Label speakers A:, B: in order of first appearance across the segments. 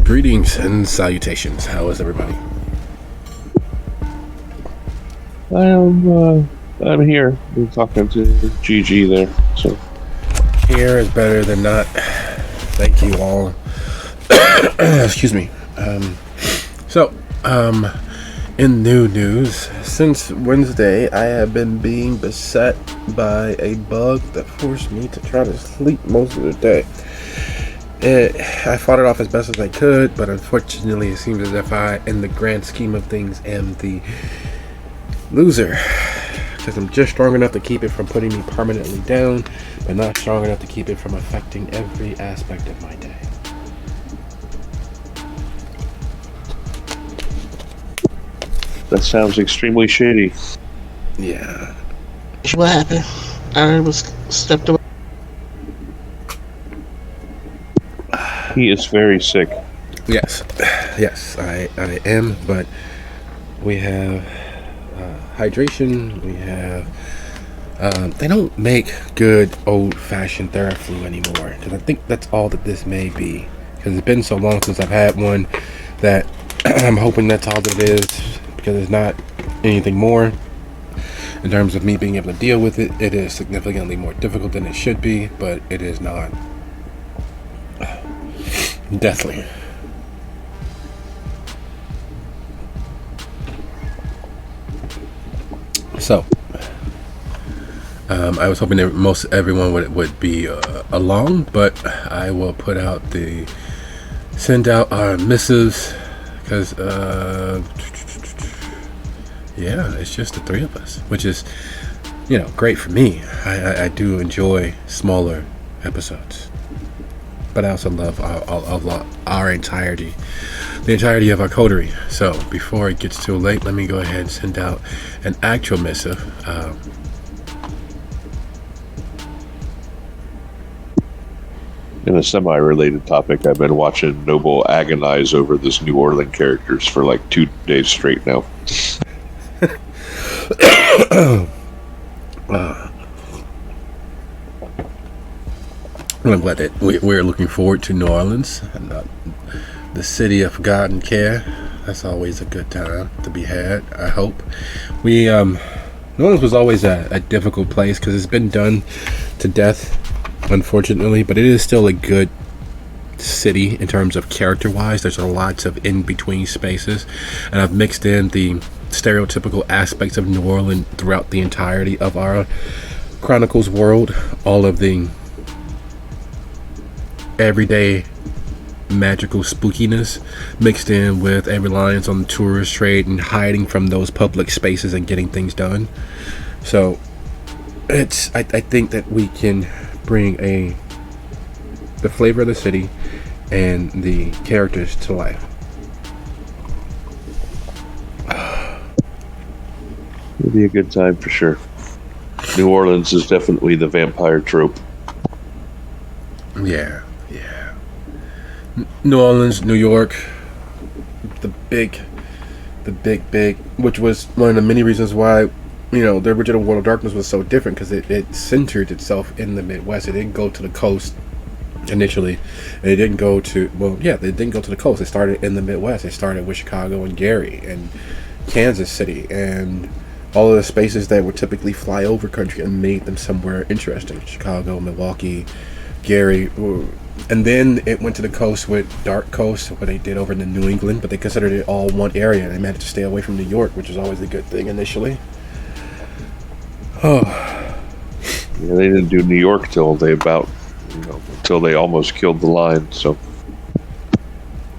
A: Greetings and salutations. How is everybody?
B: I'm here. We're talking to GG there. So
A: Here is better than not. Thank you all. Excuse me. In new news, since Wednesday, I have been being beset by a bug that forced me to try to sleep most of the day. I fought it off as best as I could, but unfortunately it seems as if I, in the grand scheme of things, am the loser. Because I'm just strong enough to keep it from putting me permanently down, but not strong enough to keep it from affecting every aspect of my day.
B: that sounds extremely shitty.
A: Yeah.
C: What happened? I was stepped away.
B: He is very sick.
A: Yes, I am, but we have hydration, we have they don't make good old-fashioned Theraflu anymore, because I think that's all that this may be, because it's been so long since I've had one that I'm hoping that's all that it is, because it's not anything more. In terms of me being able to deal with it, it is significantly more difficult than it should be, but it is not deathly. So, I was hoping that most everyone would be along, but I will send out our missives, because it's just the three of us, which is, great for me. I do enjoy smaller episodes, but I also love our entirety, the entirety of our coterie. So before it gets too late, let me go ahead and send out an actual missive.
B: In a semi-related topic, I've been watching Noble agonize over this New Orleans characters for like 2 days straight now.
A: I'm glad that we're looking forward to New Orleans, and the city of God and care. That's always a good time to be had, I hope. New Orleans was always a difficult place because it's been done to death, unfortunately, but it is still a good city in terms of character-wise. There's lots of in-between spaces, and I've mixed in the stereotypical aspects of New Orleans throughout the entirety of our Chronicles world. All of the everyday magical spookiness mixed in with a reliance on the tourist trade and hiding from those public spaces and getting things done. So I think that we can bring the flavor of the city and the characters to life.
B: It'll be a good time for sure. New Orleans is definitely the vampire trope.
A: Yeah. New Orleans, New York, the big, which was one of the many reasons why, the original World of Darkness was so different, because it centered itself in the Midwest. It didn't go to the coast initially, and it didn't go to, they didn't go to the coast. It started in the Midwest. It started with Chicago and Gary and Kansas City and all of the spaces that would typically fly over country, and made them somewhere interesting. Chicago, Milwaukee, Gary, and then it went to the coast with Dark Coast, what they did over in New England, but they considered it all one area, and they managed to stay away from New York, which is always a good thing initially.
B: Yeah, they didn't do New York till they almost killed the line, so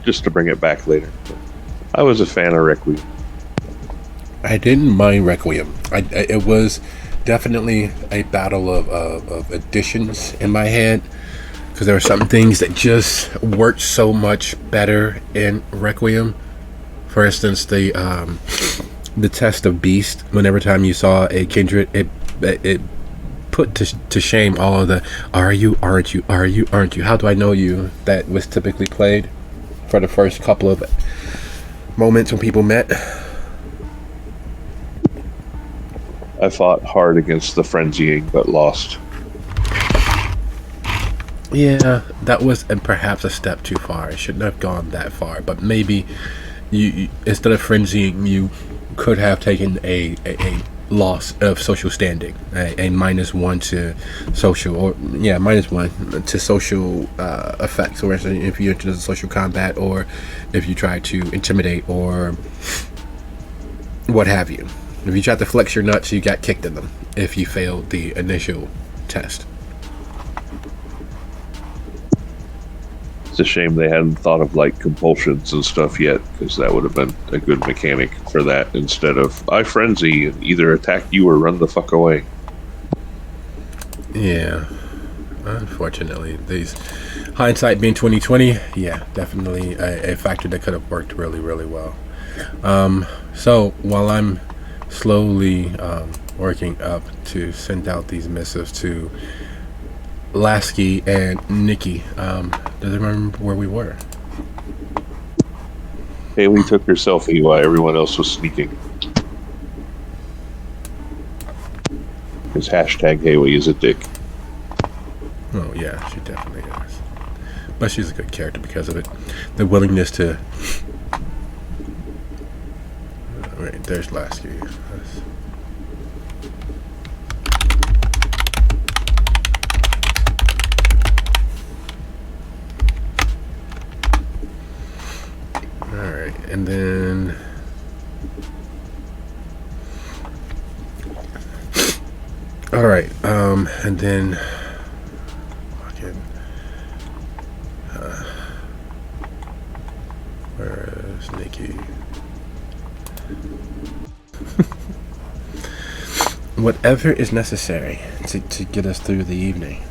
B: just to bring it back later. I was a fan of Requiem.
A: I didn't mind Requiem. It was definitely a battle of additions in my head, because there were some things that just worked so much better in Requiem. For instance, the test of beast. Whenever time you saw a kindred, it put to shame all of the "are you, aren't you, are you, aren't you, how do I know you" that was typically played for the first couple of moments when people met.
B: I fought hard against the frenzying, but lost.
A: Yeah, that was perhaps a step too far. It shouldn't have gone that far. But maybe you instead of frenzying, you could have taken a loss of social standing, a -1 to social, or yeah, -1 to social effects. Or if you enter into social combat, or if you try to intimidate, or what have you. If you tried to flex your nuts, you got kicked in them if you failed the initial test.
B: It's a shame they hadn't thought of like compulsions and stuff yet, because that would have been a good mechanic for that, instead of I frenzy and either attack you or run the fuck away.
A: Yeah, unfortunately, these hindsight being 2020, yeah, definitely a factor that could have worked really, really well. So while I'm slowly working up to send out these missives to Lasky and Nikki, does it remember where we were?
B: Haley took her selfie while everyone else was sneaking. His hashtag Haley is a dick.
A: Oh yeah, she definitely is. But she's a good character because of it. The willingness to. Wait, there's Lasky. Alright, and then alright, and then fucking where is Nikki? Whatever is necessary to get us through the evening.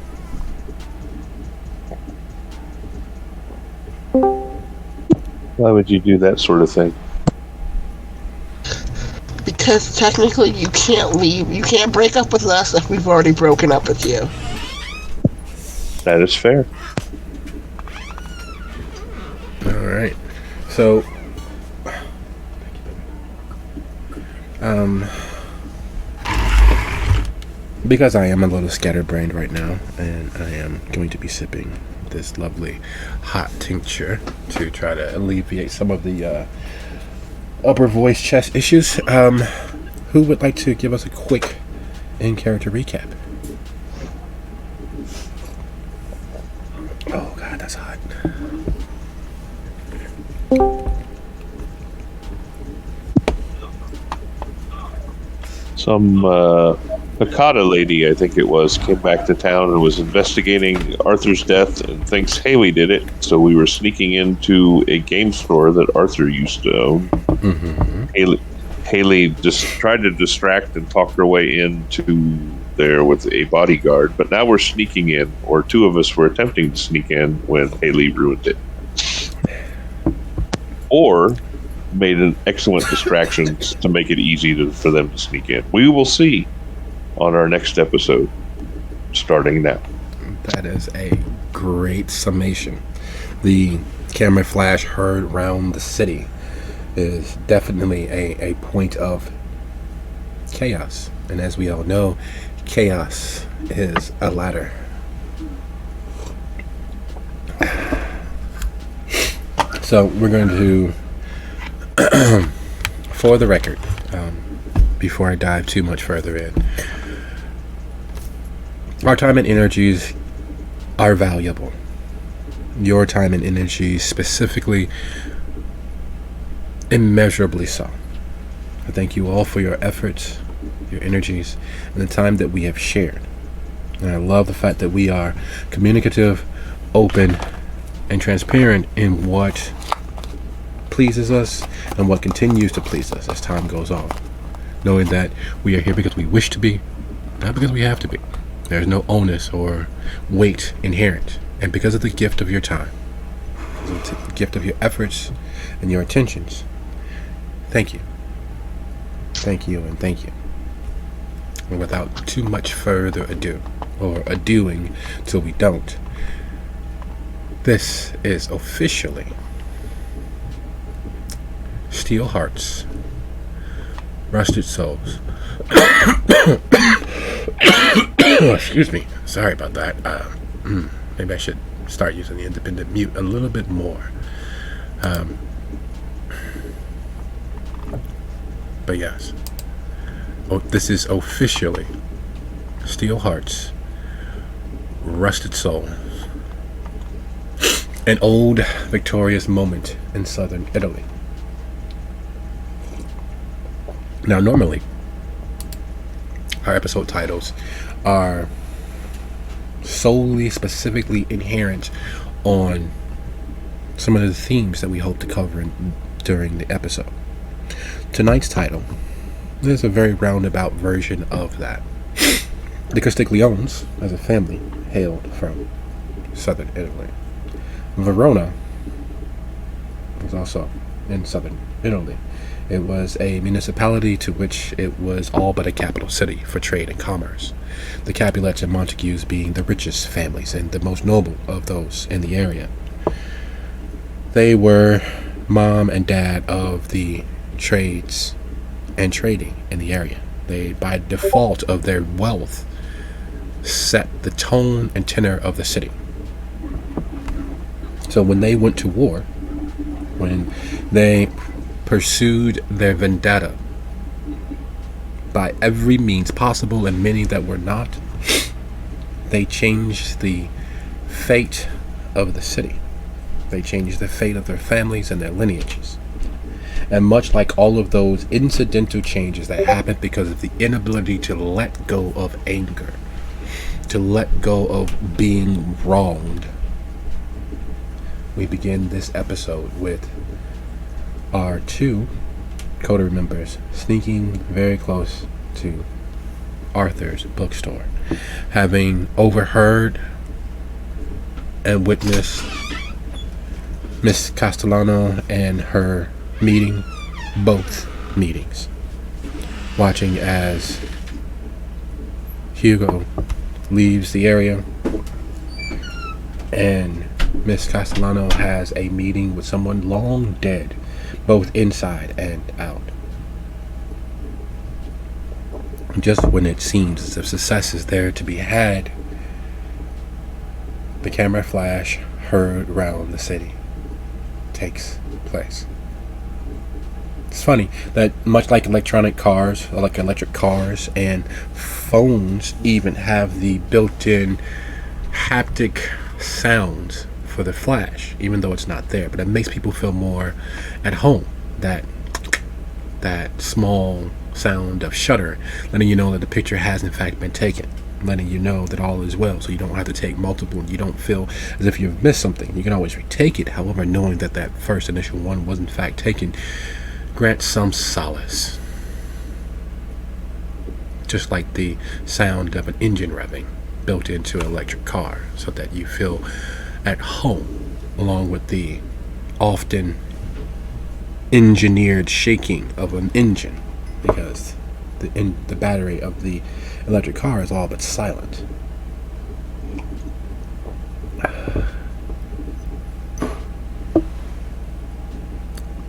B: Why would you do that sort of thing?
C: Because technically you can't leave. You can't break up with us if we've already broken up with you.
B: That is fair.
A: Alright. So because I am a little scatterbrained right now, and I am going to be sipping this lovely hot tincture to try to alleviate some of the upper voice chest issues. Who would like to give us a quick in-character recap? Oh god, that's hot.
B: Some Hakata lady, I think it was, came back to town and was investigating Arthur's death and thinks Haley did it. So we were sneaking into a game store that Arthur used to own. Mm-hmm. Haley just tried to distract and talk her way into there with a bodyguard. But now we're sneaking in, or two of us were attempting to sneak in when Haley ruined it. Or made an excellent distraction to make it easy for them to sneak in. We will see on our next episode, starting now.
A: That is a great summation. The camera flash heard around the city is definitely a point of chaos. And as we all know, chaos is a ladder. So we're going to, for the record, before I dive too much further in, our time and energies are valuable. Your time and energy specifically, immeasurably so. I thank you all for your efforts, your energies, and the time that we have shared. And I love the fact that we are communicative, open, and transparent in what pleases us and what continues to please us as time goes on. knowing that we are here because we wish to be, not because we have to be. There's no onus or weight inherent. And because of the gift of your time, because of the gift of your efforts and your intentions, thank you. Thank you and thank you. And without too much further ado, or adoing till we don't, this is officially Steel Hearts, Rusted Souls. Excuse me. Sorry about that. Maybe I should start using the independent mute a little bit more. But yes. Oh, this is officially Steel Hearts, Rusted Soul. An old victorious moment in southern Italy. Now, normally, our episode titles are solely, specifically inherent on some of the themes that we hope to cover during the episode. Tonight's title is a very roundabout version of that. The Castigliones, as a family, hailed from southern Italy. Verona was also in southern Italy. It was a municipality to which it was all but a capital city for trade and commerce. The Capulets and Montagues being the richest families and the most noble of those in the area. They were mom and dad of the trades and trading in the area. They, by default of their wealth, set the tone and tenor of the city. So when they went to war, when they pursued their vendetta by every means possible, and many that were not, they changed the fate of the city. They changed the fate of their families and their lineages. And much like all of those incidental changes that happened because of the inability to let go of anger, to let go of being wronged, we begin this episode with our two coterie members sneaking very close to Arthur's bookstore, having overheard and witnessed Miss Castellano and her meeting, both meetings, watching as Hugo leaves the area and Miss Castellano has a meeting with someone long dead, both inside and out. Just when it seems as if success is there to be had, the camera flash heard around the city takes place. It's funny that much like electric cars and phones even have the built-in haptic sounds for the flash, even though it's not there, but it makes people feel more at home. That small sound of shutter, letting you know that the picture has in fact been taken, letting you know that all is well, so you don't have to take multiple and you don't feel as if you've missed something. You can always retake it. However, knowing that that first initial one was in fact taken grants some solace, just like the sound of an engine revving built into an electric car, so that you feel at home, along with the often engineered shaking of an engine, because the battery of the electric car is all but silent.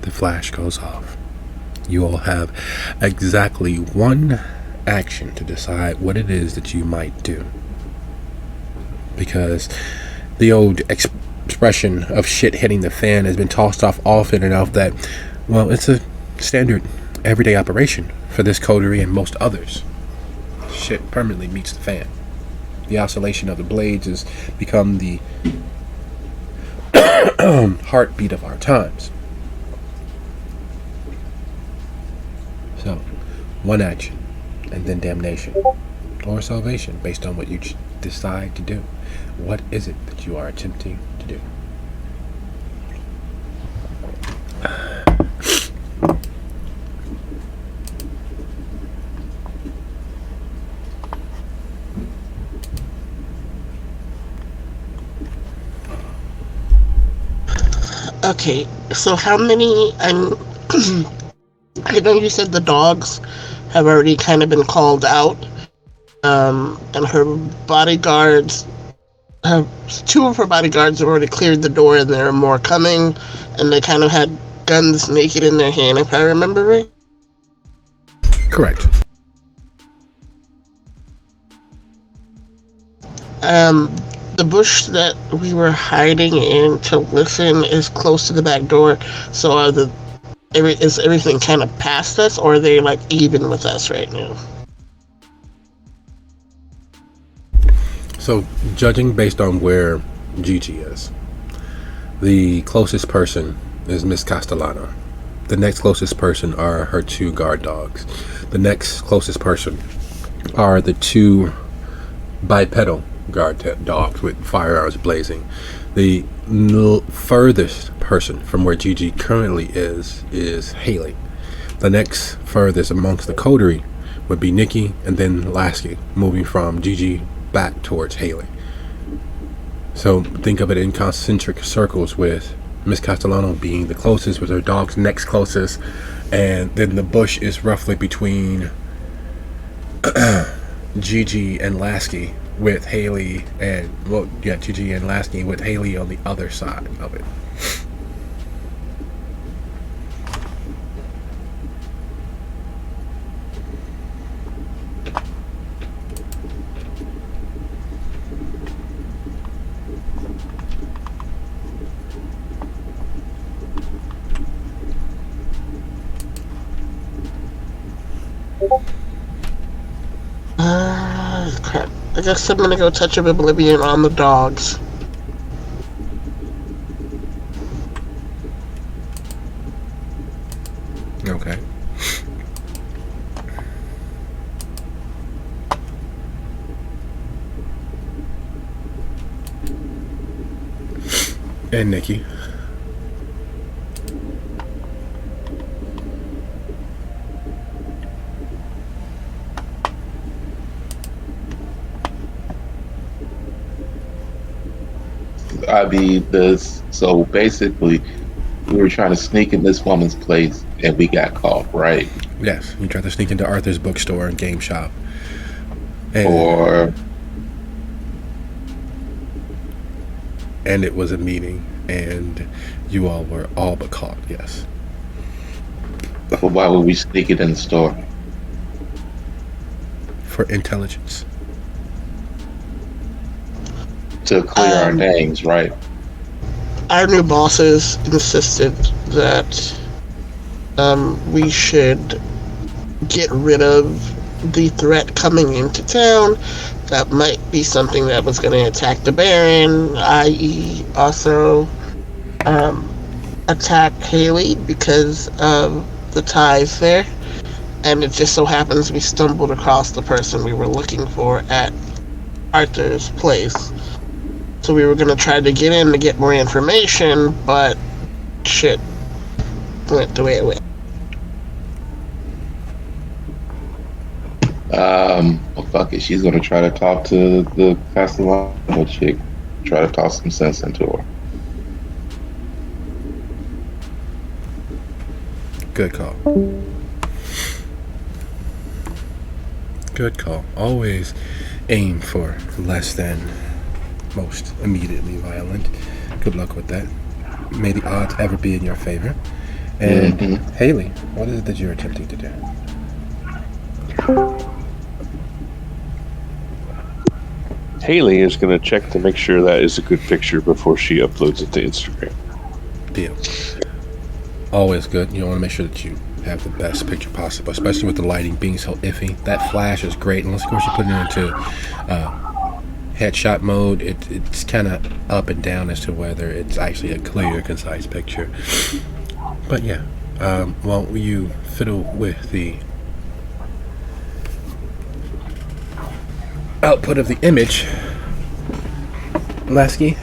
A: The flash goes off. You all have exactly one action to decide what it is that you might do, because the old expression of shit hitting the fan has been tossed off often enough that, well, it's a standard everyday operation for this coterie and most others. Shit permanently meets the fan. The oscillation of the blades has become the heartbeat of our times. So, one action, and then damnation, or salvation, based on what you decide to do. What is it that you are attempting to do?
C: Okay, so how many? I know you said the dogs have already kind of been called out, and her bodyguards have two of her bodyguards have already cleared the door, and there are more coming, and they kind of had guns naked in their hand, if I remember right.
A: Correct.
C: Um, the bush that we were hiding in to listen is close to the back door. So is everything kind of past us, or are they like even with us right now?
A: So, judging based on where Gigi is, the closest person is Miss Castellano. The next closest person are her two guard dogs. The next closest person are the two bipedal guard dogs with firearms blazing. The furthest person from where Gigi currently is Haley. The next furthest amongst the coterie would be Nikki, and then Lasky, moving from Gigi back towards Haley. So think of it in concentric circles, with Miss Castellano being the closest, with her dogs next closest, and then the bush is roughly between Gigi and Lasky, with Haley and Gigi and Lasky with Haley on the other side of it.
C: Crap. I guess I'm gonna go touch of oblivion on the dogs.
A: Okay. And Nikki.
D: So basically, we were trying to sneak in this woman's place and we got caught, right?
A: Yes, you tried to sneak into Arthur's bookstore and game shop.
D: Or
A: And it was a meeting, and you all were all but caught, yes.
D: why would we sneak it in the store?
A: For intelligence.
D: To clear our names, right?
C: Our new bosses insisted that we should get rid of the threat coming into town. That might be something that was going to attack the Baron, i.e. also attack Haley because of the ties there. And it just so happens we stumbled across the person we were looking for at Arthur's place. So we were going to try to get in to get more information, but shit went the way it went.
D: Well, fuck it. She's gonna try to talk to the Castellano chick, try to talk some sense into her.
A: Good call. Good call. Always aim for less than most immediately violent. Good luck with that. May the odds ever be in your favor. And Haley, what is it that you're attempting to do?
B: Haley is going to check to make sure that is a good picture before she uploads it to Instagram.
A: Deal. Always good. You want to make sure that you have the best picture possible, especially with the lighting being so iffy. That flash is great, unless of course you put it into headshot mode. It's kind of up and down as to whether it's actually a clear, concise picture. But yeah, while you fiddle with the output of the image, Lasky,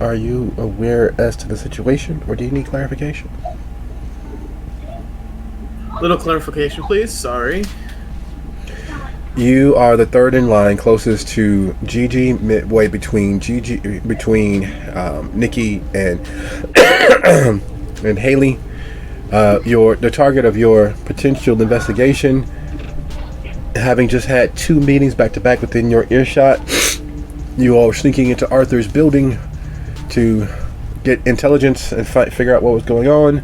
A: are you aware as to the situation, or do you need clarification?
E: Little clarification, please. Sorry.
A: You are the third in line, closest to Gigi, midway between Nikki and and Haley. The target of your potential investigation, having just had 2 meetings back to back within your earshot. You all were sneaking into Arthur's building to get intelligence and figure out what was going on,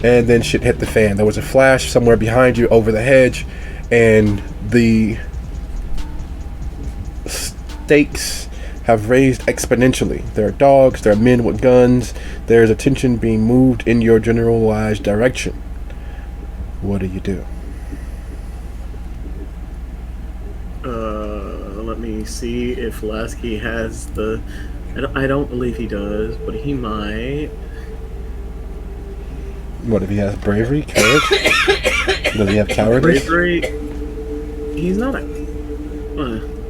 A: and then shit hit the fan. There was a flash somewhere behind you over the hedge, and the stakes have raised exponentially. There are dogs, there are men with guns, there's attention being moved in your generalized direction. What do you do?
E: Let me see if Lasky has the... I don't believe he does, but he might.
A: What if he has bravery, courage? Does he have cowardice?
E: Bravery? He's not a... I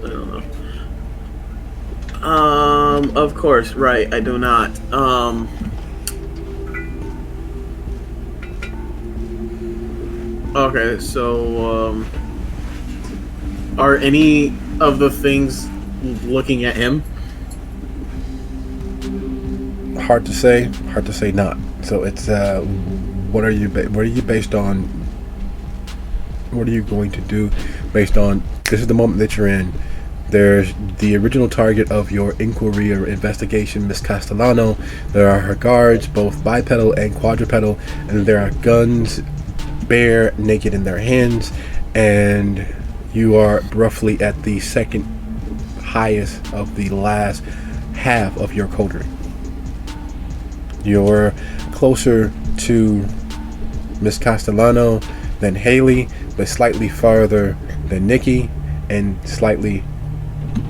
E: don't know. Of course, right, I do not. Okay, so, are any of the things looking at him?
A: Hard to say not. So it's what are you based on? What are you going to do based on this is the moment that you're in? There's the original target of your inquiry or investigation, Miss Castellano. There are her guards, both bipedal and quadrupedal, and there are guns bare naked in their hands, and you are roughly at the second highest of the last half of your coterie. You're closer to Miss Castellano than Haley, but slightly farther than Nikki, and slightly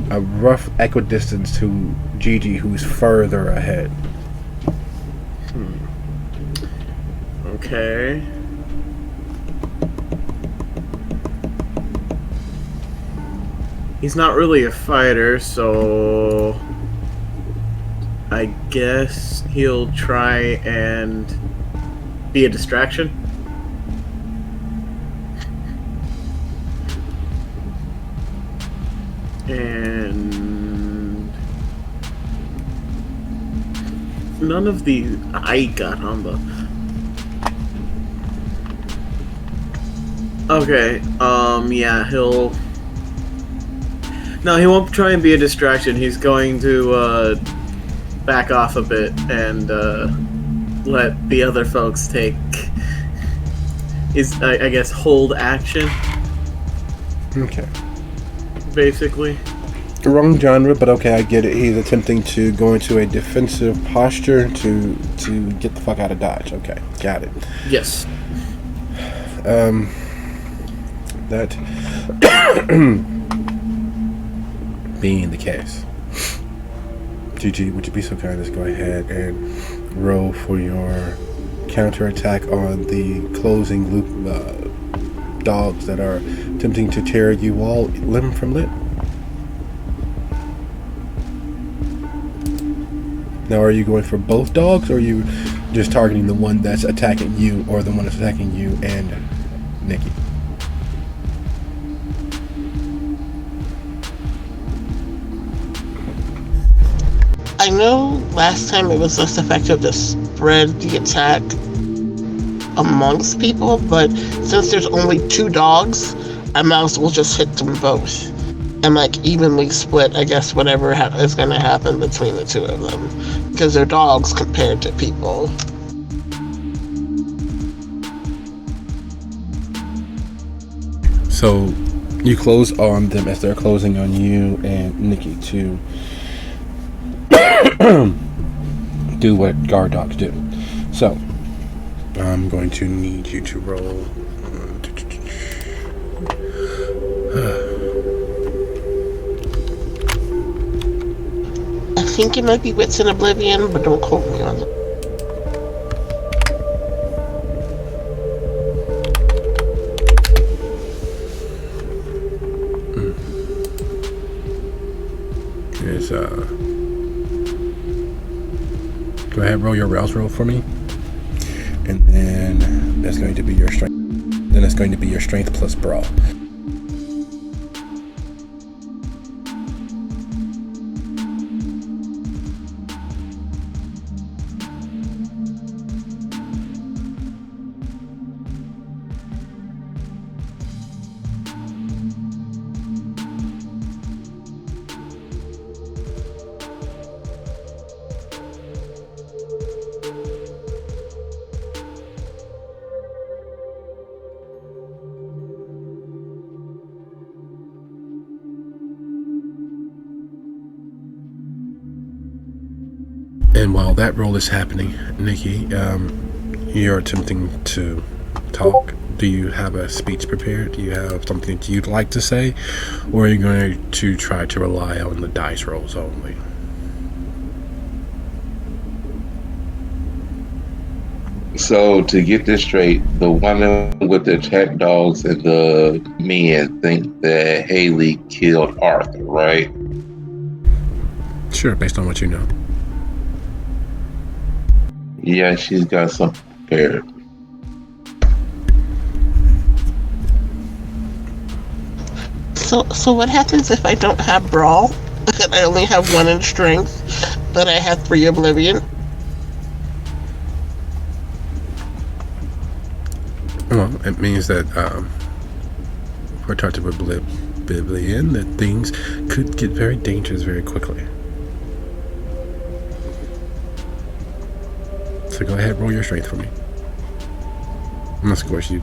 A: a rough equidistance to Gigi, who's further ahead.
E: Okay. He's not really a fighter, so I guess he'll try and be a distraction. And none of the I got on the... Okay, yeah, he'll... No, he won't try and be a distraction. He's going to, back off a bit and, let the other folks take... I guess, hold action.
A: Okay.
E: Basically.
A: Wrong genre, but okay, I get it. He's attempting to go into a defensive posture to get the fuck out of Dodge. Okay, got it.
E: Yes.
A: That being the case, Gigi, would you be so kind as go ahead and roll for your counterattack on the closing loop dogs that are attempting to tear you all limb from limb? Now, are you going for both dogs, or are you just targeting the one that's attacking you, or the one that's attacking you and Nikki?
C: I know last time it was less effective to spread the attack amongst people, but since there's only 2 dogs, I might as well just hit them both and like evenly split, I guess, whatever is going to happen between the 2 of them, because they're dogs compared to people.
A: So you close on them as they're closing on you and Nikki to do what guard dogs do. So I'm going to need you to roll.
C: I think it might be Wits in Oblivion, but don't quote me on it.
A: It's go ahead, roll your rouse roll for me, and then that's going to be your strength. Then it's going to be your strength plus brawl. And while that roll is happening, Nikki, you're attempting to talk. Do you have a speech prepared? Do you have something that you'd like to say? Or are you going to try to rely on the dice rolls only?
D: So to get this straight, the woman with the attack dogs and the men think that Haley killed Arthur, right?
A: Sure, based on what you know.
D: Yeah, she's got something prepared.
C: So what happens if I don't have brawl? And I only have 1 in strength, but I have 3 oblivion?
A: Well, it means that for touch of oblivion, that things could get very dangerous very quickly. So go ahead, roll your strength for me. Unless, of course, you...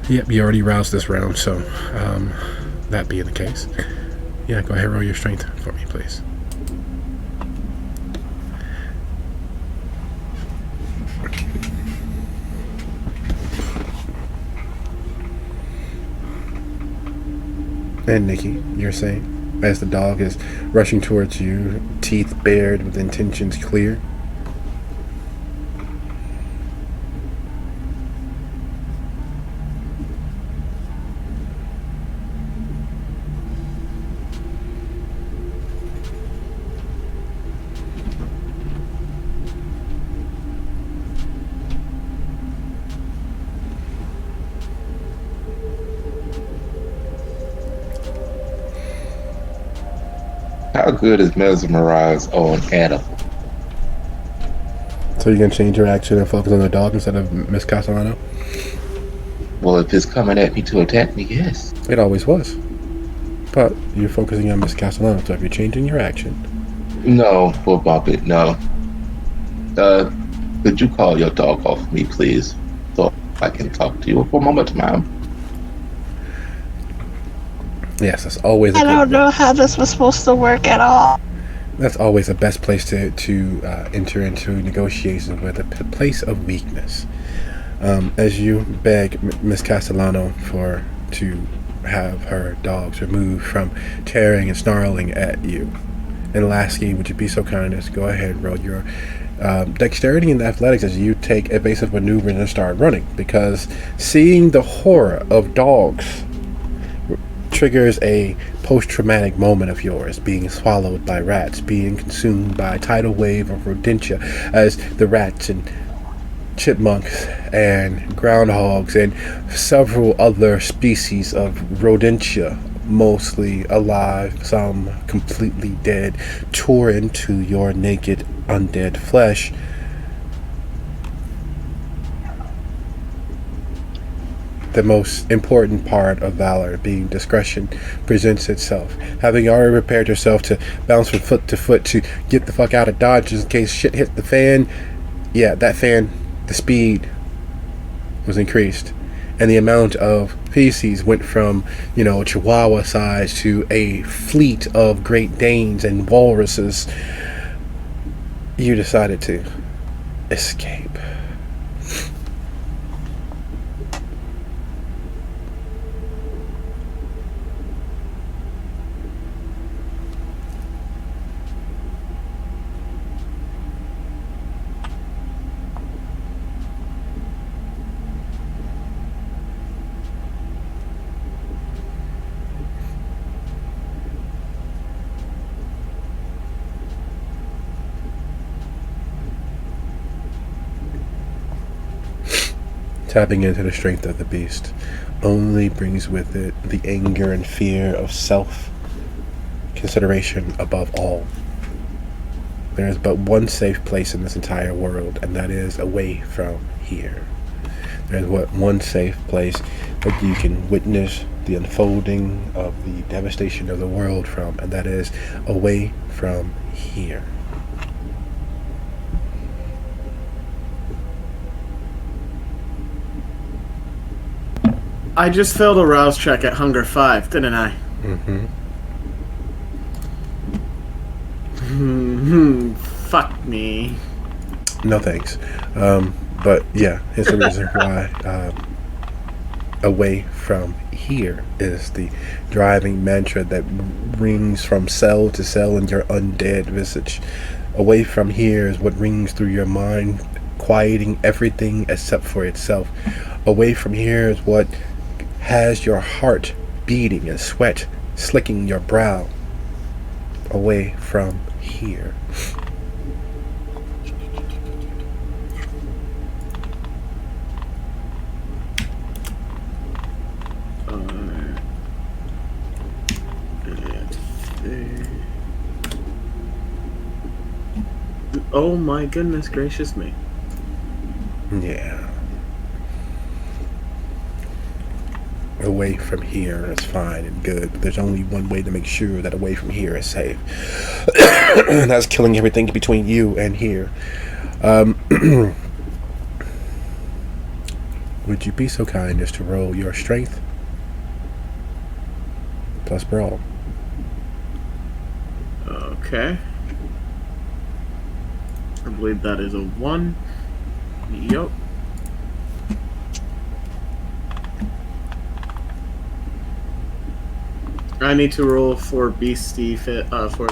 A: Yep, you already roused this round, so that being the case, yeah, go ahead, roll your strength for me, please. And Nikki, you're saying, as the dog is rushing towards you, teeth bared with intentions clear.
D: How good is mesmerize on Adam?
A: So you're going to change your action and focus on the dog instead of Miss Castellano?
D: Well, if it's coming at me to attack me, yes.
A: It always was. But you're focusing on Miss Castellano, so if you're changing your action...
D: No, for Bucket, no. Could you call your dog off me, please? So I can talk to you for a moment, ma'am.
A: Yes, that's always
C: I don't know how this was supposed to work at all.
A: That's always the best place to enter into negotiations with, a place of weakness. As you beg Miss Castellano to have her dogs removed from tearing and snarling at you. And Lasky, would you be so kind as to go ahead and roll your dexterity and athletics as you take evasive maneuvers and start running, because seeing the horror of dogs triggers a post-traumatic moment of yours, being swallowed by rats, being consumed by a tidal wave of rodentia, as the rats and chipmunks and groundhogs and several other species of rodentia, mostly alive, some completely dead, tore into your naked undead flesh. The most important part of valor, being discretion, presents itself. Having already prepared yourself to bounce from foot to foot to get the fuck out of Dodge just in case shit hit the fan, yeah, that fan, the speed was increased. And the amount of feces went from, Chihuahua size to a fleet of Great Danes and walruses. You decided to escape. Tapping into the strength of the beast only brings with it the anger and fear of self-consideration above all. There is but one safe place in this entire world, and that is away from here. There is one safe place that you can witness the unfolding of the devastation of the world from, and that is away from here.
E: I just failed a rouse check at Hunger 5, didn't I?
A: Mm-hmm.
E: fuck me.
A: No thanks. But yeah, here's the reason why away from here is the driving mantra that rings from cell to cell in your undead visage. Away from here is what rings through your mind, quieting everything except for itself. Away from here is what has your heart beating and sweat slicking your brow. Away from here.
E: Oh my goodness gracious me.
A: Yeah. Away from here is fine and good, but there's only one way to make sure that away from here is safe. And that's killing everything between you and here. Would you be so kind as to roll your strength plus brawl?
E: Okay. I believe that is a 1. Yup. I need to roll for Beastie for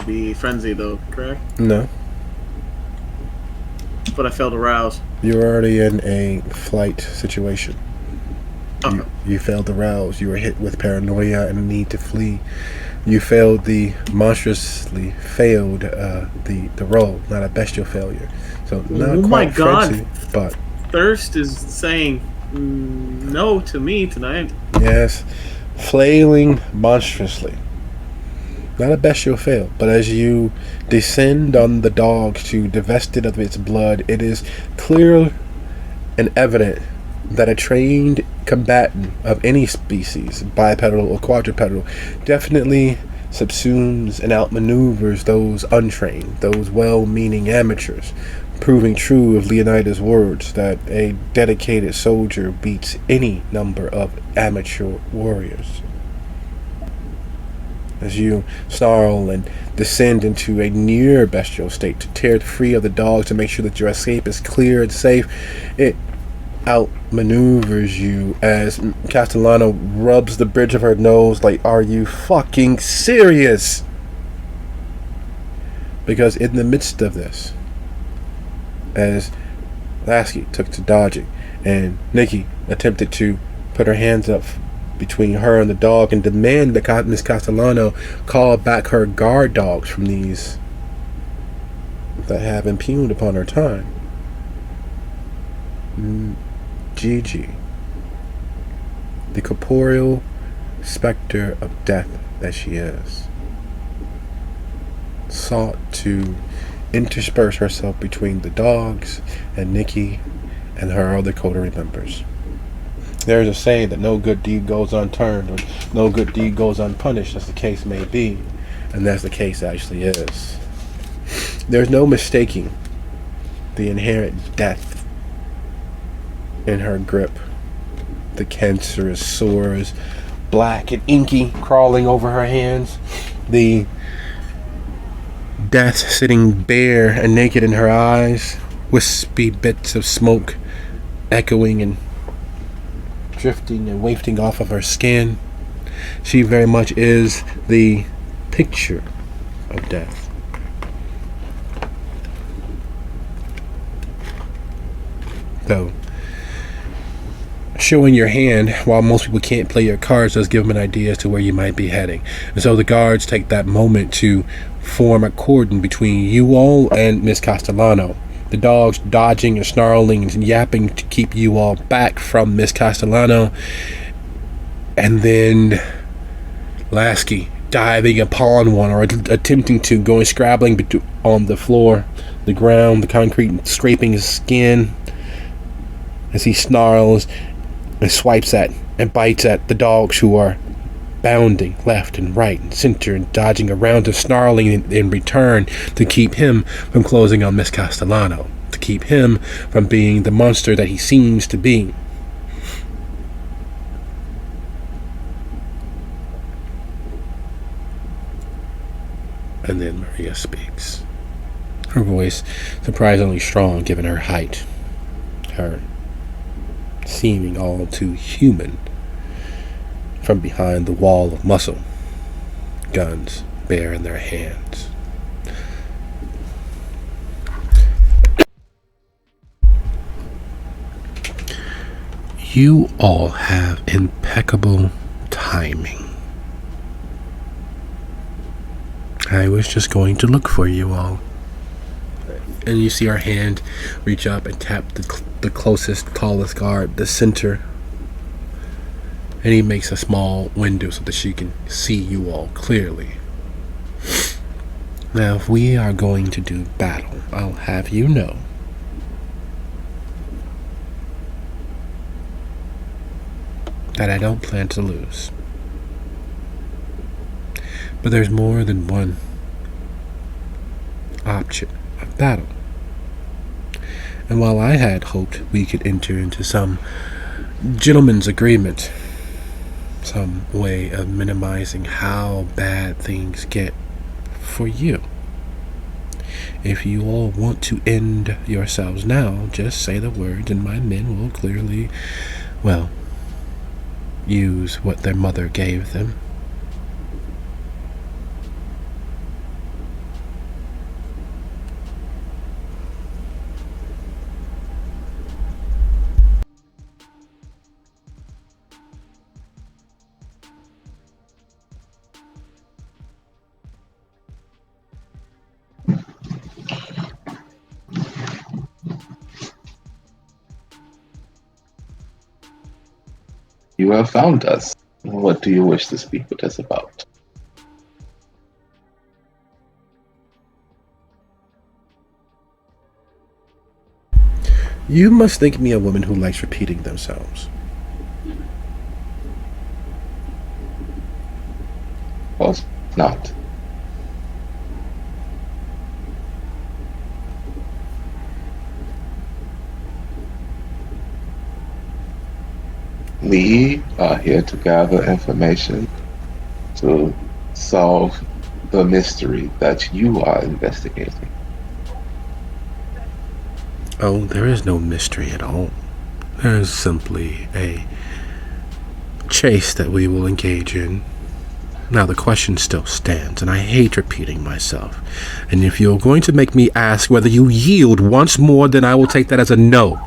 E: the Frenzy though, correct?
A: No.
E: But I failed to rouse.
A: You're already in a flight situation.
E: Okay.
A: You failed to rouse. You were hit with paranoia and a need to flee. You failed monstrously failed the roll, not a bestial failure. So not
E: Oh
A: quite
E: my God.
A: frenzy, but
E: Thirst is saying no to me tonight.
A: yes, flailing monstrously. Not a bestial fail, but as you descend on the dog to divest it of its blood, it is clear and evident that a trained combatant of any species, bipedal or quadrupedal, definitely subsumes and outmaneuvers those untrained, those well-meaning amateurs, proving true of Leonidas' words that a dedicated soldier beats any number of amateur warriors. As you snarl and descend into a near bestial state to tear it free of the dogs to make sure that your escape is clear and safe, it outmaneuvers you as Castellano rubs the bridge of her nose like, are you fucking serious? Because in the midst of this, as Lasky took to dodging and Nikki attempted to put her hands up between her and the dog and demand that Miss Castellano call back her guard dogs from these that have impugned upon her time. Gigi, the corporeal specter of death that she is, sought to intersperse herself between the dogs and Nikki and her other coterie members. There's a saying that no good deed goes unturned, or no good deed goes unpunished, as the case may be, and that's the case actually is. There's no mistaking the inherent death in her grip. The cancerous sores, black and inky, crawling over her hands. The death sitting bare and naked in her eyes. Wispy bits of smoke echoing and drifting and wafting off of her skin. She very much is the picture of death. Though showing your hand, while most people can't play your cards, does give them an idea as to where you might be heading. And so the guards take that moment to form a cordon between you all and Miss Castellano. The dogs dodging and snarling and yapping to keep you all back from Miss Castellano. And then Lasky diving upon one, or attempting to, going scrabbling on the floor, the ground, the concrete, scraping his skin as he snarls and swipes at and bites at the dogs who are bounding left and right and center and dodging around and snarling in return to keep him from closing on Miss Castellano, to keep him from being the monster that he seems to be. And then Maria speaks. Her voice surprisingly strong given her height, her seeming all too human from behind the wall of muscle, guns bare in their hands. You all have impeccable timing. I was just going to look for you all. And you see her hand reach up and tap the closest, tallest guard, the center. And he makes a small window so that she can see you all clearly. Now, if we are going to do battle, I'll have you know that I don't plan to lose. But there's more than one option of battle. And while I had hoped we could enter into some gentleman's agreement, some way of minimizing how bad things get for you, if you all want to end yourselves now, just say the words and my men will clearly, well, use what their mother gave them.
D: You have found us. What do you wish to speak with us about?
A: You must think me a woman who likes repeating themselves.
D: Of course not. We are here to gather information to solve the mystery that you are investigating.
A: Oh, there is no mystery at all. There is simply a chase that we will engage in. Now, the question still stands, and I hate repeating myself. And if you're going to make me ask whether you yield once more, then I will take that as a no.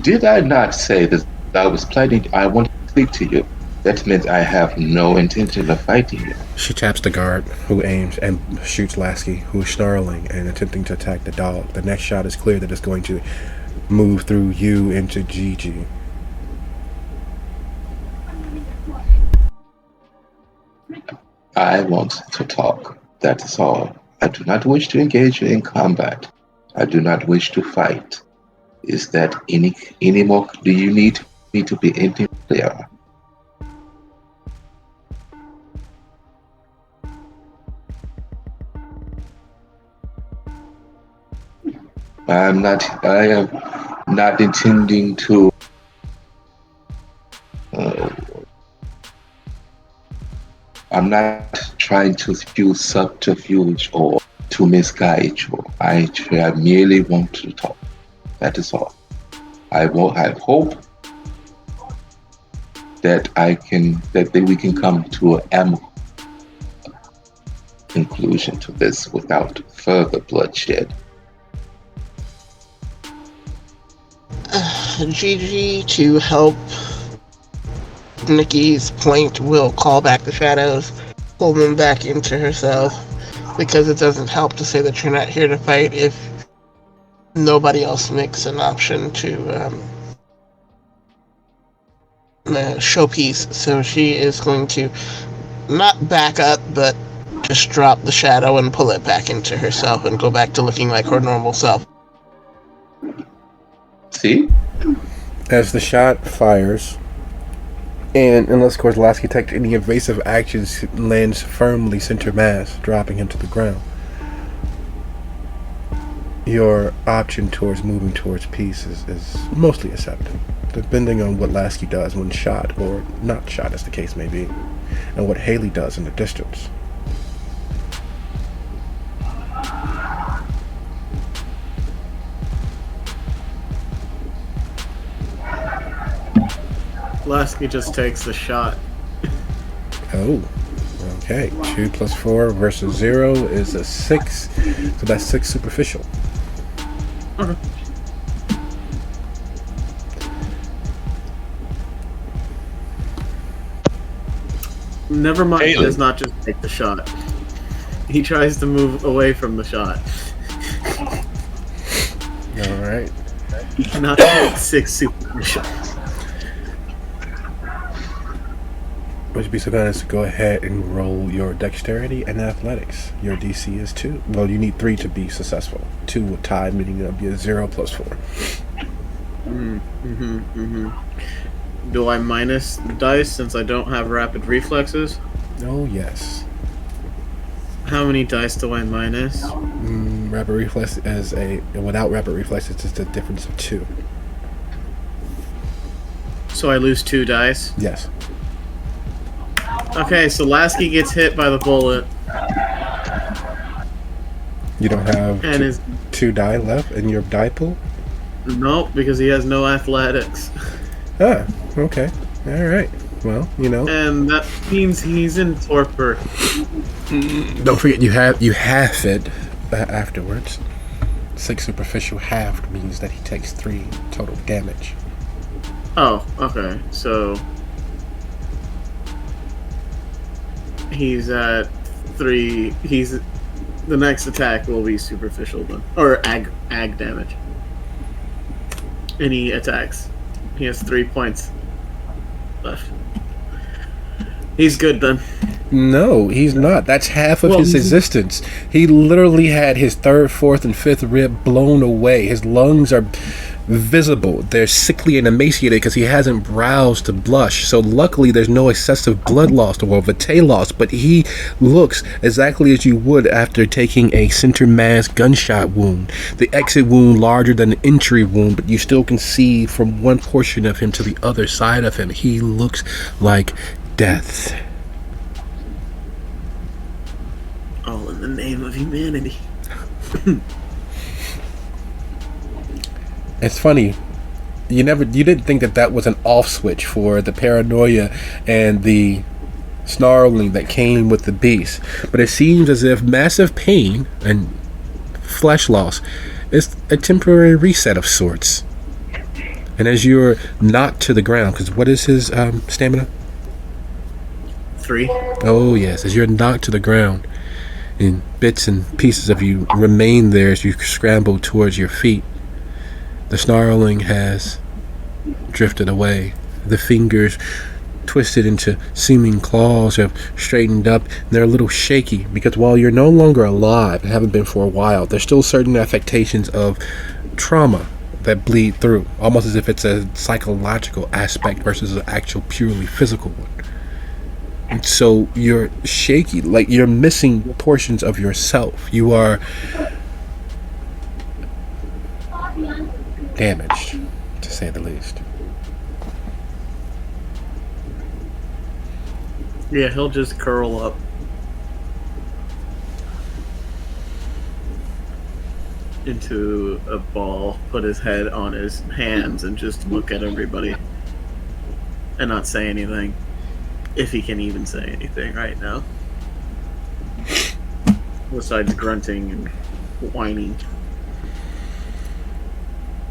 D: Did I not say that I was planning? I want to speak to you. That means I have no intention of fighting you.
A: She taps the guard, who aims and shoots Lasky, who is snarling and attempting to attack the dog. The next shot is clear that it's going to move through you into Gigi.
D: I want to talk. That is all. I do not wish to engage in combat. I do not wish to fight. Is that any more? Do you need me to be any clearer? I am not intending to I'm not trying to use subterfuge or to misguide you. I merely want to talk. That is all. I hope that we can come to an amicable conclusion to this without further bloodshed.
C: Gigi, to help Nikki's point, will call back the shadows, pull them back into herself, because it doesn't help to say that you're not here to fight if nobody else makes an option to showpiece. So she is going to not back up, but just drop the shadow and pull it back into herself and go back to looking like her normal self.
D: See?
A: As the shot fires, and unless Kozlowski takes any evasive actions, lands firmly center mass, dropping him to the ground. Your option towards moving towards peace is mostly accepted, depending on what Lasky does when shot or not shot, as the case may be, and what Haley does in the distance.
E: Lasky just takes the shot.
A: Oh, okay. 2 plus 4 versus 0 is a 6. So that's 6 superficial.
E: Okay. Never mind, he
B: Haley.
E: does not just take the shot. He tries to move away from the shot.
A: Alright.
E: He cannot take 6 superficial.
A: Would you be so kind as to go ahead and roll your dexterity and athletics? Your DC is 2. Well, you need 3 to be successful. 2 with tie, meaning it'll be a 0 plus 4.
E: Do I minus dice since I don't have rapid reflexes?
A: Oh, yes.
E: How many dice do I minus?
A: Rapid reflex is without rapid reflex, it's just a difference of 2.
E: So I lose 2 dice?
A: Yes.
E: Okay, so Lasky gets hit by the bullet
A: You don't have
E: and is...
A: 2 die left in your die pool?
E: Nope, because he has no athletics.
A: Ah, okay. Alright. Well, you know.
E: And that means he's in torpor.
A: Don't forget you half it afterwards. 6 superficial halved means that he takes 3 total damage.
E: Oh, okay. So he's at 3. The next attack will be superficial then, or ag damage. And he attacks. He has 3 points left. He's good then.
A: No, he's not. That's half of
E: Well,
A: his existence. He literally had his 3rd, 4th, and 5th rib blown away. His lungs are visible. They're sickly and emaciated because he hasn't browsed to blush. So luckily there's no excessive blood loss or vitae loss, but he looks exactly as you would after taking a center mass gunshot wound. The exit wound larger than the entry wound, but you still can see from one portion of him to the other side of him. He looks like death.
E: All in the name of humanity.
A: It's funny. You didn't think that was an off switch for the paranoia and the snarling that came with the beast. But it seems as if massive pain and flesh loss is a temporary reset of sorts. And as you're knocked to the ground, because what is his stamina?
E: 3.
A: Oh yes, as you're knocked to the ground, and bits and pieces of you remain there as you scramble towards your feet. The snarling has drifted away. The fingers, twisted into seeming claws, have straightened up. They're a little shaky because while you're no longer alive and haven't been for a while, there's still certain affectations of trauma that bleed through, almost as if it's a psychological aspect versus an actual purely physical one. And so you're shaky, like you're missing portions of yourself. You are damaged, to say the least.
E: Yeah, he'll just curl up. Into a ball, put his head on his hands, and just look at everybody. And not say anything. If he can even say anything right now. Besides grunting and whining.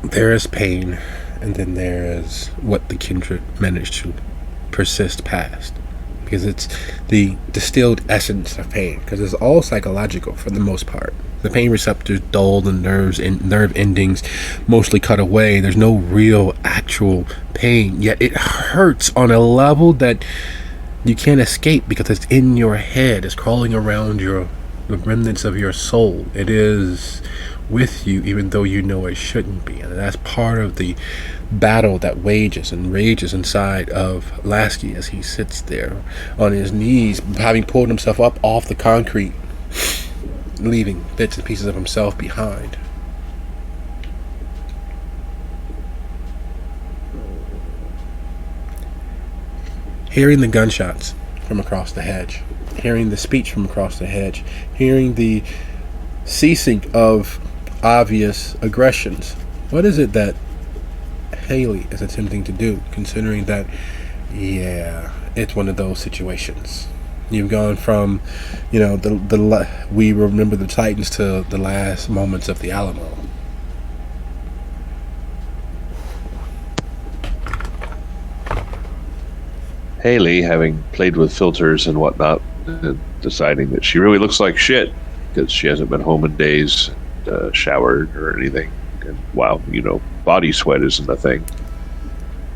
A: There is pain, and then there is what the kindred managed to persist past. Because it's the distilled essence of pain. Because it's all psychological for the most part. The pain receptors dull, the nerves and nerve endings mostly cut away. There's no real actual pain. Yet it hurts on a level that you can't escape because it's in your head. It's crawling around the remnants of your soul. It is with you even though you know it shouldn't be. And that's part of the battle that wages and rages inside of Lasky as he sits there on his knees, having pulled himself up off the concrete, leaving bits and pieces of himself behind. Hearing the gunshots from across the hedge, hearing the speech from across the hedge, hearing the ceasing of obvious aggressions. What is it that Haley is attempting to do, considering that Yeah, it's one of those situations. You've gone from, we remember the Titans to the last moments of the Alamo.
B: Haley, having played with filters and whatnot, deciding that she really looks like shit because she hasn't been home in days, showered or anything. And wow, body sweat isn't a thing.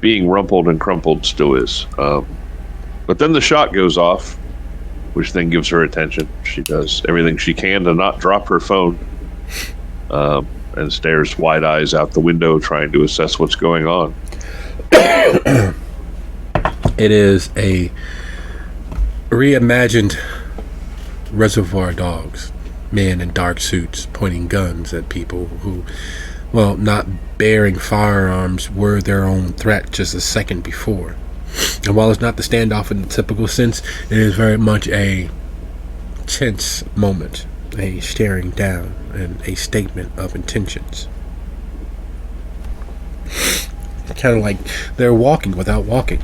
B: Being rumpled and crumpled still is. But then the shot goes off, which then gives her attention. She does everything she can to not drop her phone, and stares wide eyes out the window trying to assess what's going on.
A: It is a reimagined Reservoir Dogs, men in dark suits pointing guns at people who, well, not bearing firearms, were their own threat just a second before. And while it's not the standoff in the typical sense, it is very much a tense moment, a staring down, and a statement of intentions. Kind of like they're walking without walking.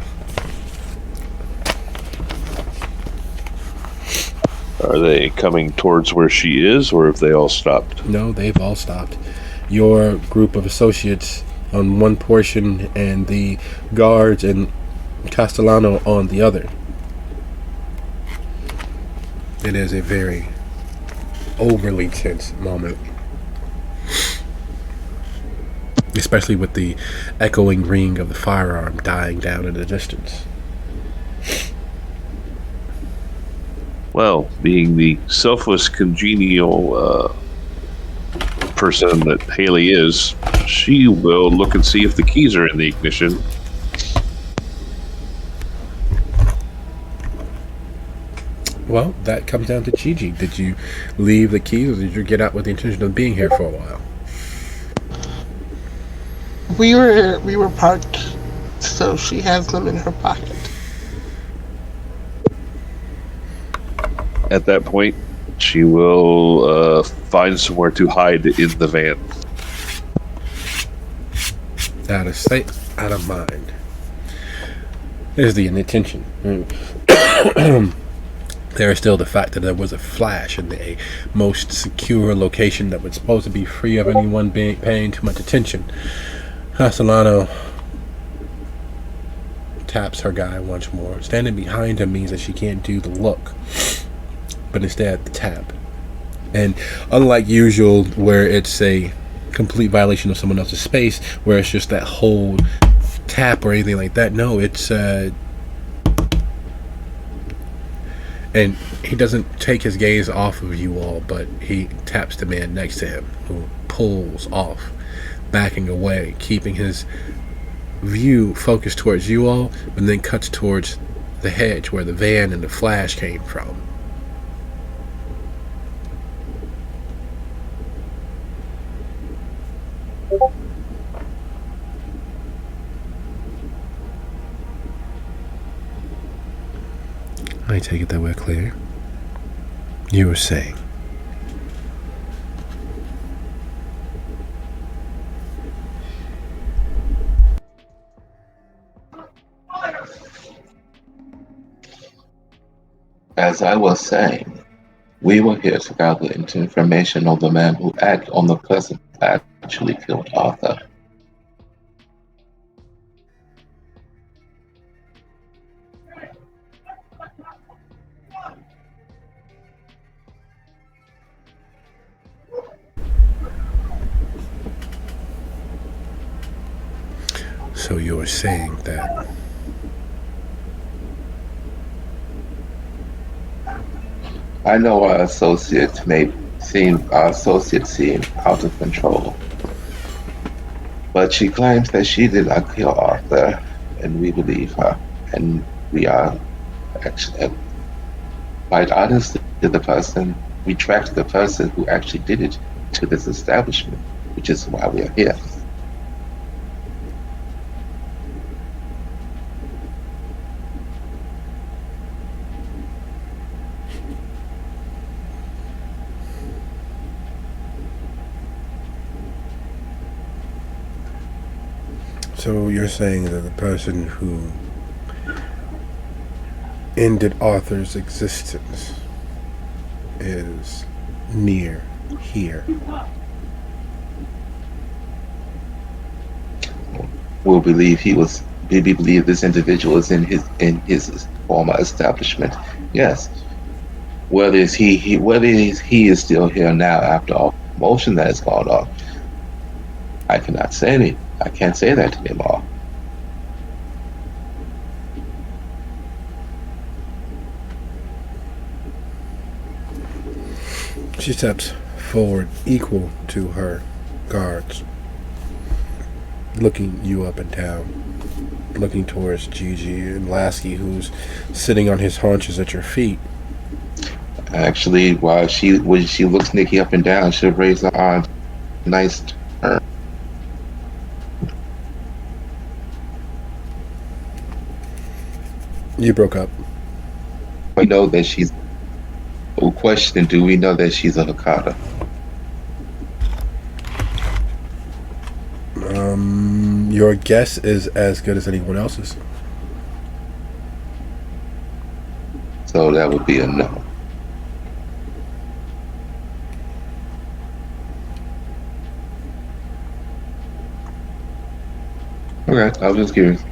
B: Are they coming towards where she is, or have they all stopped?
A: No, they've all stopped. Your group of associates on one portion and the guards and Castellano on the other. It is a very overly tense moment. Especially with the echoing ring of the firearm dying down in the distance.
B: Well, being the selfless, congenial person that Haley is, she will look and see if the keys are in the ignition.
A: Well, that comes down to Gigi. Did you leave the keys, or did you get out with the intention of being here for a while?
C: We were parked, so she has them in her pocket.
B: At that point, she will find somewhere to hide in the van.
A: Out of sight, out of mind. There's the intention. There is still the fact that there was a flash in the most secure location that was supposed to be free of anyone paying too much attention. Castellano taps her guy once more. Standing behind him means that she can't do the look, but instead the tap. And unlike usual, where it's a complete violation of someone else's space, where it's just that whole tap or anything like that, no, it's and he doesn't take his gaze off of you all, but he taps the man next to him, who pulls off, backing away, keeping his view focused towards you all, but then cuts towards the hedge where the van and the flash came from. I take it that we're clear. You were saying.
D: As I was saying, we were here to gather into information on the man who acted on the person who actually killed Arthur.
A: So you're saying that
D: I know our associates seem out of control, but she claims that she did not kill Arthur, and we believe her. And we are actually, quite honestly, we tracked the person who actually did it to this establishment, which is why we are here.
A: So you're saying that the person who ended Arthur's existence is near here.
D: We'll believe we believe this individual is in his former establishment. Yes. Whether he is still here now after all motion that has gone on, I cannot say any. I can't say that anymore.
A: She steps forward, equal to her guards, looking you up and down, looking towards Gigi and Lasky, who's sitting on his haunches at your feet.
D: Actually, when she looks Nikki up and down, she'll raise her arms. Nice turn.
A: You broke up.
D: We know that she's. Question: do we know that she's a Hekata?
A: Your guess is as good as anyone else's.
D: So that would be a no. Okay, I was just curious.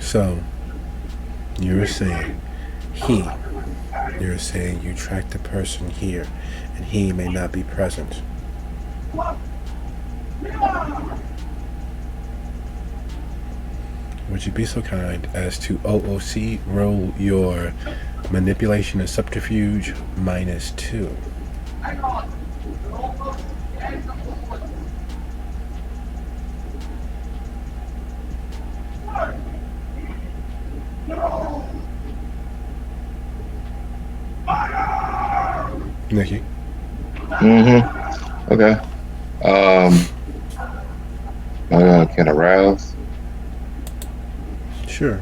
A: So, you're saying you tracked the person here, and he may not be present. Would you be so kind as to OOC roll your manipulation and subterfuge -2? Nikki.
D: Okay. Can arouse.
A: Sure.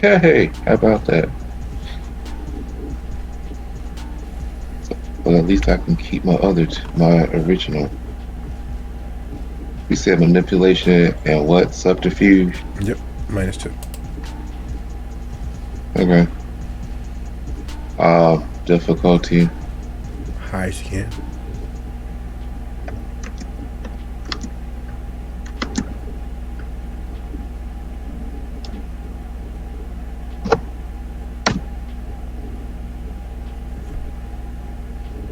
D: Hey, how about that? Well, at least I can keep my original. You said manipulation and what? Subterfuge?
A: Yep, -2.
D: Okay. Difficulty.
A: High as you can.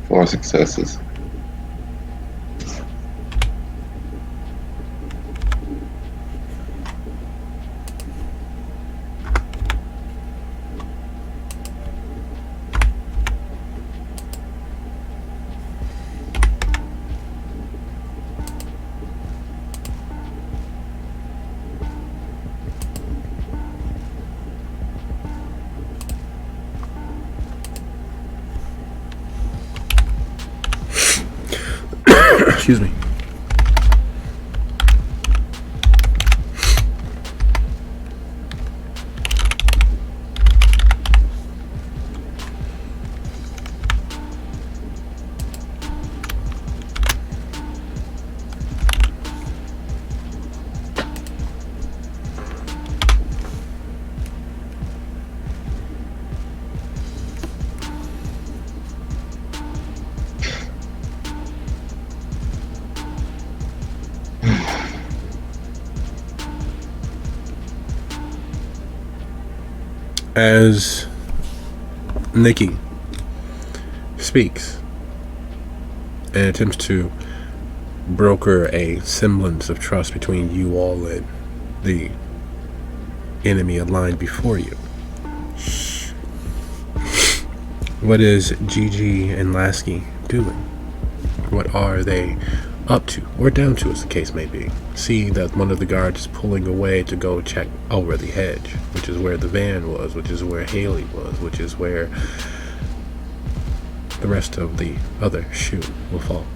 D: Four successes.
A: Excuse me. As Nikki speaks, and attempts to broker a semblance of trust between you all and the enemy aligned before you. What is Gigi and Lasky doing? What are they up to, or down to, as the case may be? See that one of the guards is pulling away to go check over the hedge, which is where the van was, which is where Haley was, which is where the rest of the other shoe will fall.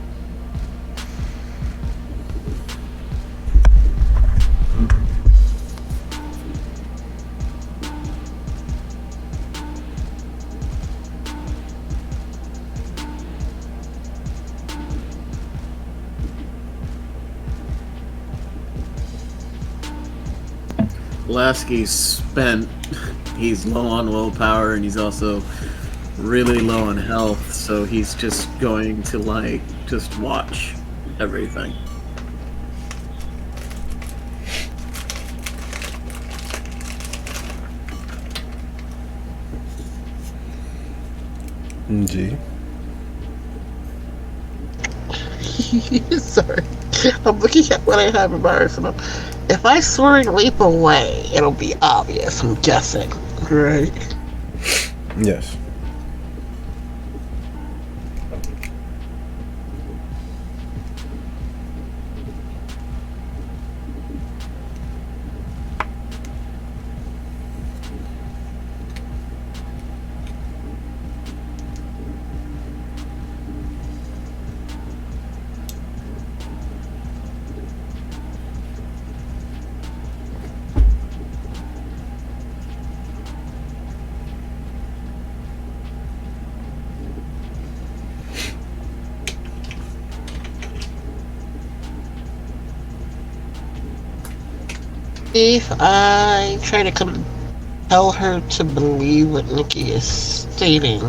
E: Lasky's spent. He's low on willpower, and he's also really low on health, so he's just going to, just watch everything.
A: G.
C: Sorry. I'm looking at what I have in my arsenal. If I soaring leap away, it'll be obvious, I'm guessing. Right?
A: Yes.
C: If I try to compel her to believe what Nikki is stating,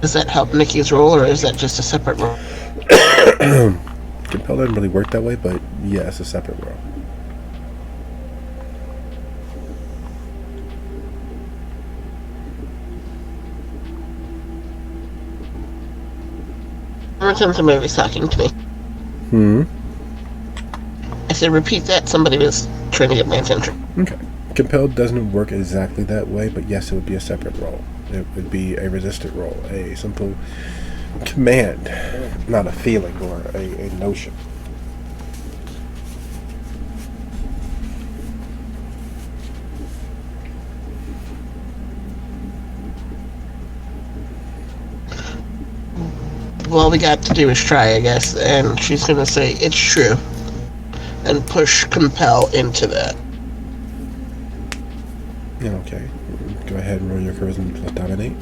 C: does that help Nikki's role, or is that just a separate role?
A: Compel doesn't really work that way, but yeah, it's a separate role.
C: Every somebody talking to me. I said, repeat that. Somebody was trying to get my attention.
A: Okay. Compelled doesn't work exactly that way, but yes, it would be a separate role. It would be a resistant role, a simple command, not a feeling or a notion.
C: All we got to do is try, I guess. And she's going to say, it's true. And push compel into that.
A: Yeah, okay. Go ahead and roll your charisma plus dominate.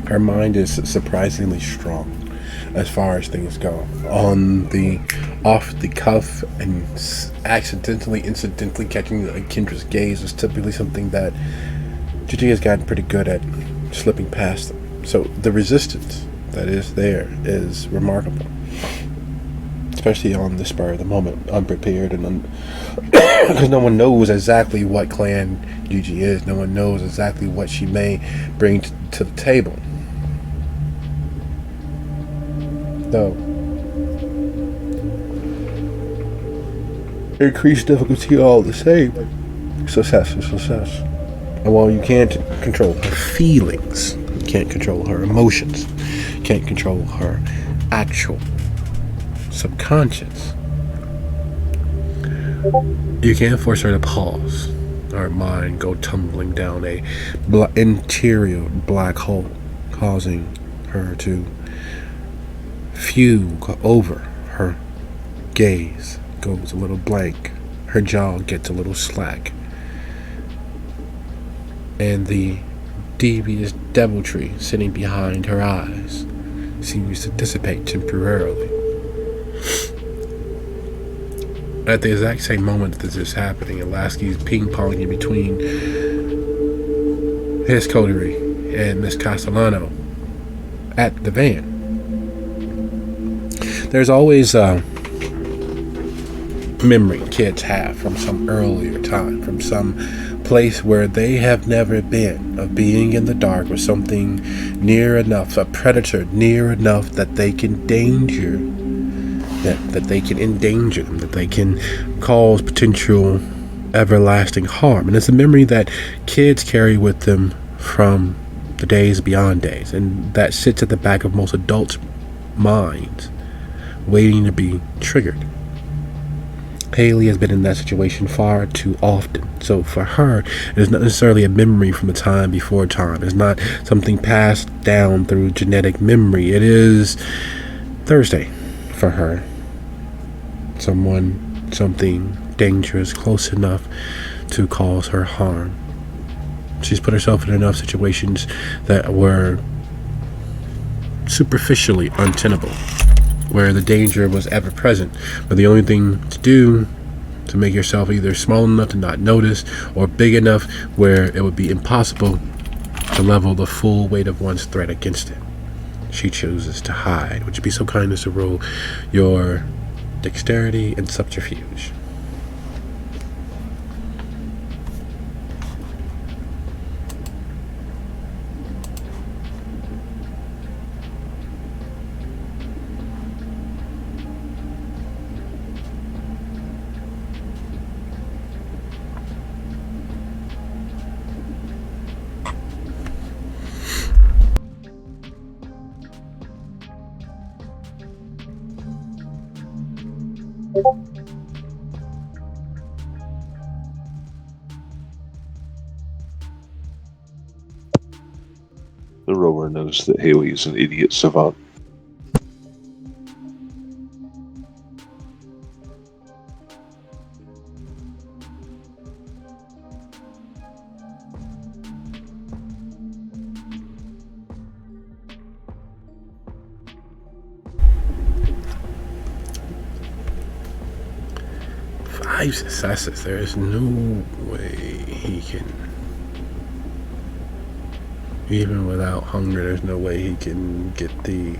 A: Her mind is surprisingly strong as far as things go. On the off the cuff and incidentally catching Kendra's gaze is typically something that Gigi has gotten pretty good at slipping past them. So the resistance that is there is remarkable, especially on the spur of the moment, unprepared and because no one knows exactly what clan Gigi is. No one knows exactly what she may bring to the table. Though increased difficulty all the same. Success is success. And while you can't control her feelings, you can't control her emotions, you can't control her actual subconscious, you can't force her to pause. Her mind go tumbling down a interior black hole, causing her to fugue over. Her gaze goes a little blank. Her jaw gets a little slack. And the devious deviltry sitting behind her eyes seems to dissipate temporarily. At the exact same moment that this is happening, Lasky's ping-ponging between his coterie and Miss Castellano at the van. There's always a memory kids have from some earlier time, from some place where they have never been, of being in the dark with something near enough, a predator near enough that they can endanger them, that they can cause potential everlasting harm. And it's a memory that kids carry with them from the days beyond days, and that sits at the back of most adults' minds, waiting to be triggered. Haley has been in that situation far too often. So for her, it is not necessarily a memory from the time before time. It's not something passed down through genetic memory. It is Thursday for her. Something dangerous close enough to cause her harm. She's put herself in enough situations that were superficially untenable, where the danger was ever present, but the only thing to do to make yourself either small enough to not notice or big enough where it would be impossible to level the full weight of one's threat against it. She chooses to hide. Would you be so kind as to roll your dexterity and subterfuge?
B: The rower knows that Haley is an idiot savant.
A: Five successes. There is no way he can, even without hunger, there's no way he can get the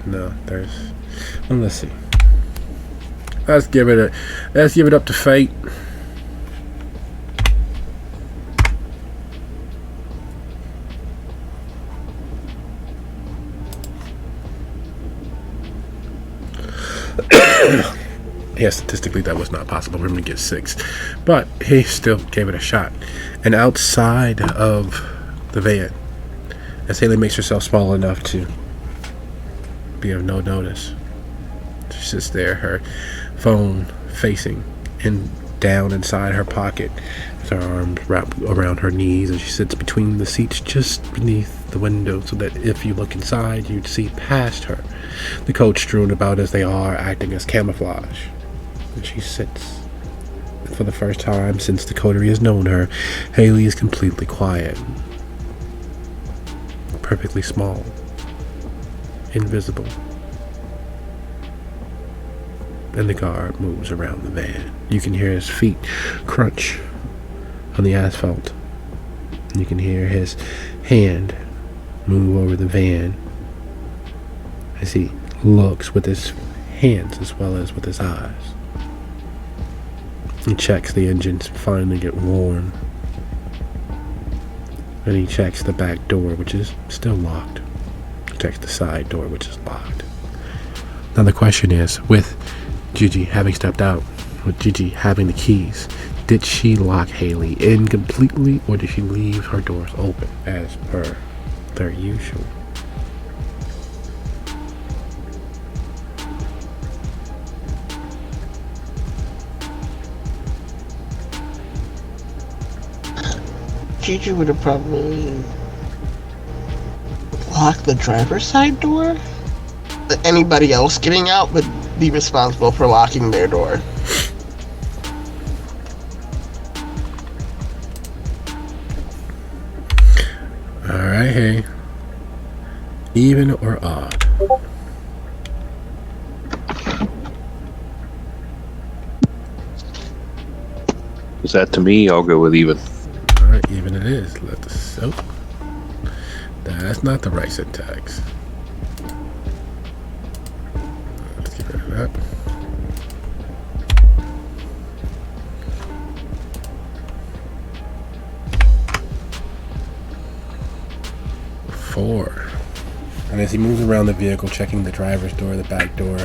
A: no, there's, well, let's see. Let's give it up to fate. Yeah, statistically that was not possible for him to get 6, but he still gave it a shot. And outside of the van, as Haley makes herself small enough to be of no notice, she sits there, her phone facing down inside her pocket, with her arms wrapped around her knees, and she sits between the seats just beneath the window so that if you look inside, you'd see past her, the coat strewn about as they are, acting as camouflage. And she sits. For the first time since the coterie has known her, Haley is completely quiet, perfectly small, invisible. And the guard moves around the van. You can hear his feet crunch on the asphalt. And you can hear his hand move over the van as he looks with his hands as well as with his eyes. He checks the engines finally get warm. And he checks the back door, which is still locked. He checks the side door, which is locked. Now the question is, with Gigi having stepped out, with Gigi having the keys, did she lock Haley in completely, or did she leave her doors open as per their usual?
C: Gigi would have probably locked the driver's side door. Anybody else getting out would be responsible for locking their door.
A: Alright, hey. Even or odd?
B: Is that to me? I'll go with even.
A: Alright, even it is. That's not the right syntax. Let's get rid of that. Four. And as he moves around the vehicle, checking the driver's door, the back door,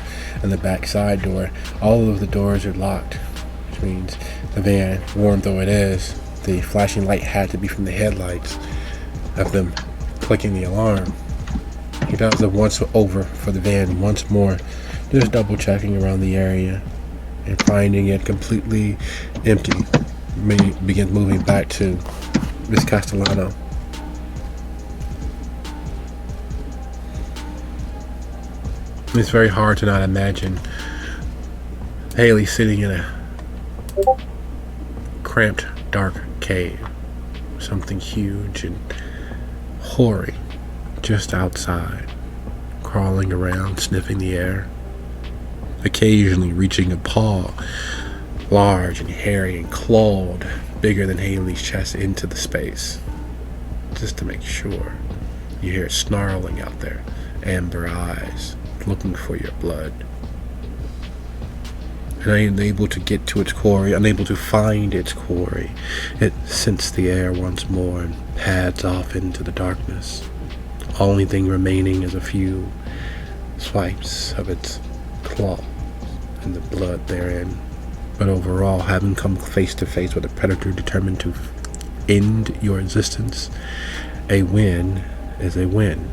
A: and the back side door, all of the doors are locked, which means the van, warm though it is, the flashing light had to be from the headlights of them clicking the alarm. He does the once over for the van once more, just double checking around the area and finding it completely empty. Begins moving back to Miss Castellano. It's very hard to not imagine Haley sitting in a cramped, dark cave. Something huge and hoary just outside, crawling around, sniffing the air, occasionally reaching a paw, large and hairy and clawed, bigger than Haley's chest, into the space, just to make sure. You hear it snarling out there, amber eyes, looking for your blood. And unable to get to its quarry, unable to find its quarry, it scents the air once more and pads off into the darkness. Only thing remaining is a few swipes of its claw and the blood therein. But overall, having come face to face with a predator determined to end your existence, a win is a win.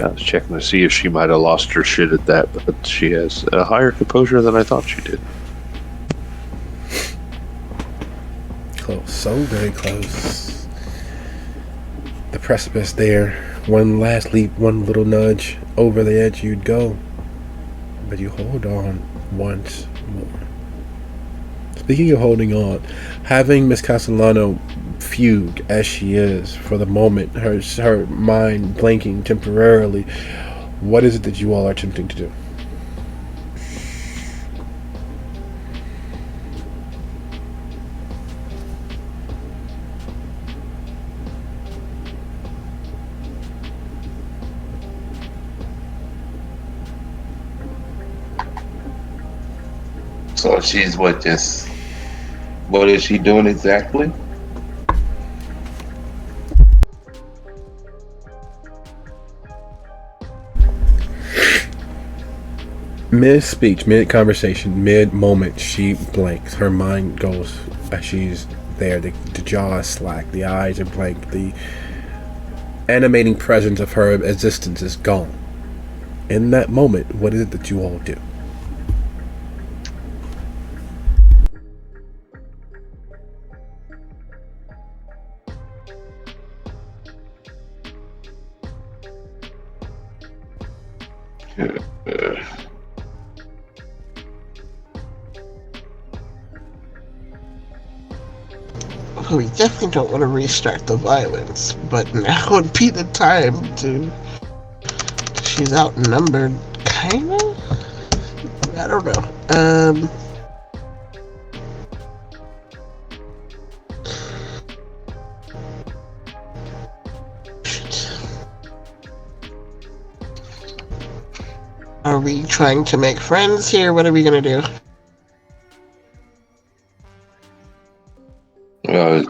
B: I was checking to see if she might have lost her shit at that, but she has a higher composure than I thought she did.
A: Close, so very close. The precipice there. One last leap, one little nudge. Over the edge you'd go. But you hold on once more. Speaking of holding on, having Miss Castellano fugue as she is for the moment, her mind blanking temporarily, what is it that you all are attempting to do?
D: So she's what is she doing exactly?
A: Mid-speech, mid-conversation, mid-moment, she blanks. Her mind goes as she's there. The jaw is slack. The eyes are blank. The animating presence of her existence is gone. In that moment, what is it that you all do?
C: We definitely don't want to restart the violence, but now would be the time to. She's outnumbered, kinda? I don't know. Are we trying to make friends here? What are we gonna do?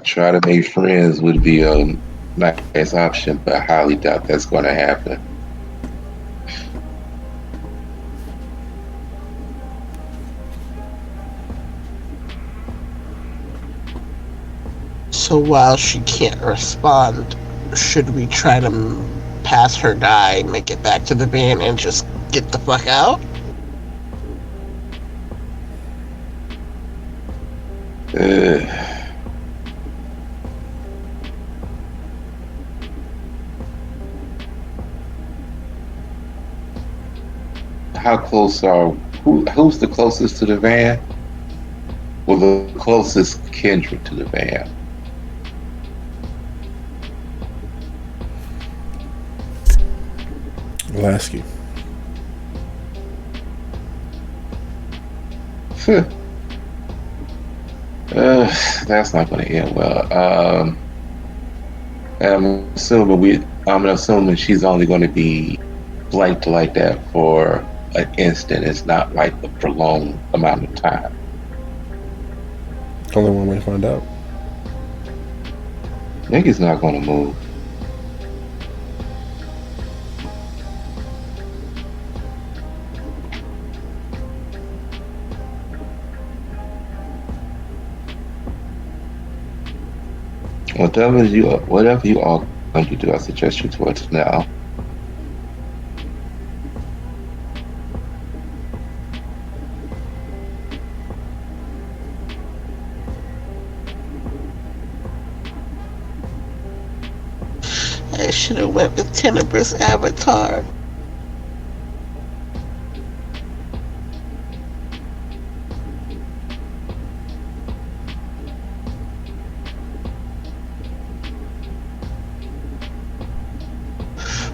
D: Try to make friends would be a nice option, but I highly doubt that's going to happen.
C: So while she can't respond, should we try to pass her die, make it back to the van, and just get the fuck out?
D: How close are who's the closest to the van? Well, the closest kindred to the van.
A: Lasky.
D: That's not going to end well. I'm assuming she's only going to be blanked like that for an instant. It's not like a prolonged amount of time.
A: Only one way to find out.
D: Nigga's not going to move. Whatever you all going to do, I suggest you towards now.
C: I should have went with Tenebrous Avatar.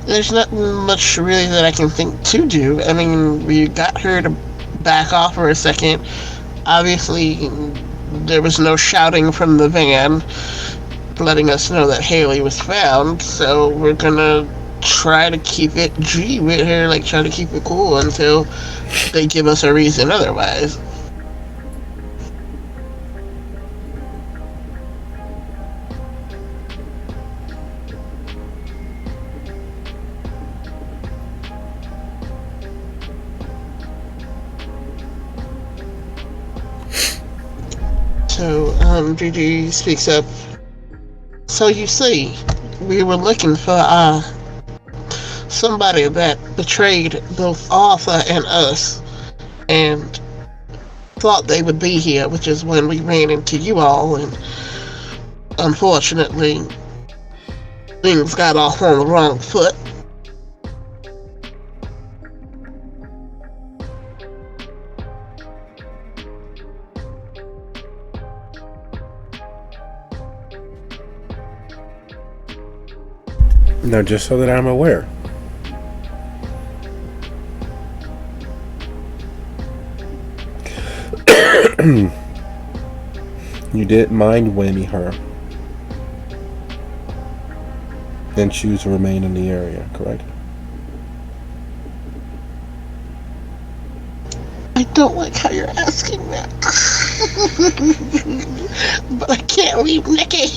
C: There's not much really that I can think to do. I mean, we got her to back off for a second. Obviously, there was no shouting from the van letting us know that Haley was found, so we're gonna try to keep it G with her, like try to keep it cool until they give us a reason otherwise. So, Gigi speaks up. So you see, we were looking for, somebody that betrayed both Arthur and us, and thought they would be here, which is when we ran into you all, and unfortunately, things got off on the wrong foot.
A: No, just so that I'm aware. You didn't mind whammy her and choose to remain in the area, correct?
C: I don't like how you're asking that. But I can't leave Nikki.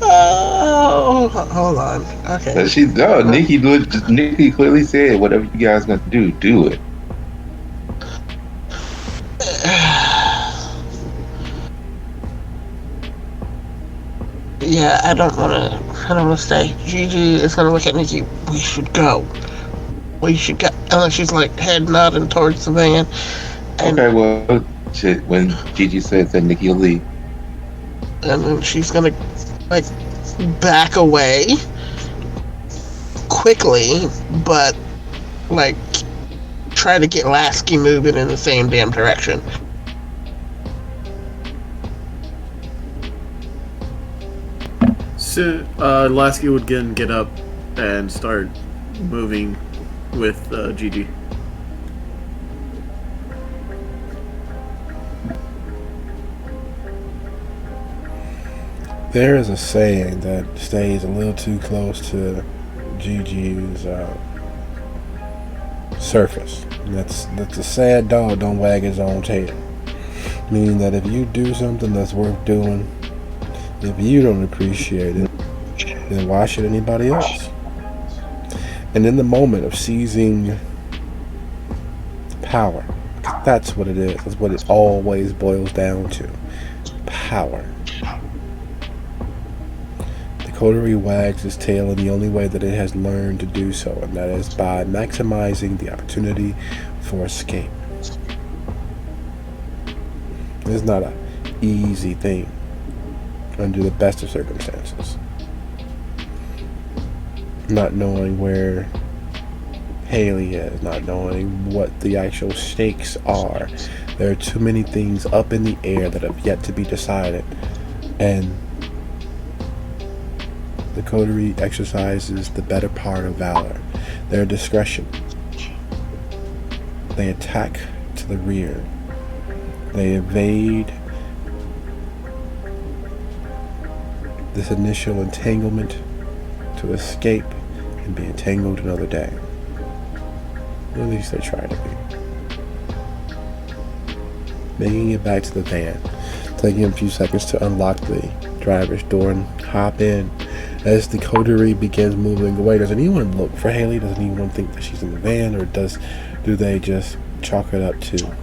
C: Oh, hold on. Okay.
D: Nikki clearly said, whatever you guys gonna do it.
C: Yeah, I don't wanna stay. Gigi is gonna look at Nikki. We should go. And she's like head nodding towards the van. And,
D: okay, well, when Gigi says that, Nikki will leave.
C: And then she's gonna like back away quickly, but like try to get Lasky moving in the same damn direction.
E: So, Lasky would again get up and start moving with Gigi.
A: There is a saying that stays a little too close to Gigi's surface. And that's a sad dog don't wag his own tail. Meaning that if you do something that's worth doing, if you don't appreciate it, then why should anybody else? And in the moment of seizing power, that's what it is. That's what it always boils down to. Power. The coterie wags its tail in the only way that it has learned to do so, and that is by maximizing the opportunity for escape. It's not an easy thing under the best of circumstances. Not knowing where Haley is, not knowing what the actual stakes are. There are too many things up in the air that have yet to be decided, and the coterie exercises the better part of valor, their discretion. They attack to the rear. They evade this initial entanglement to escape and be entangled another day. At least they try to be. Making it back to the van, taking a few seconds to unlock the driver's door and hop in. As the coterie begins moving away, does anyone look for Haley? Does anyone think that she's in the van, or do they just chalk it up to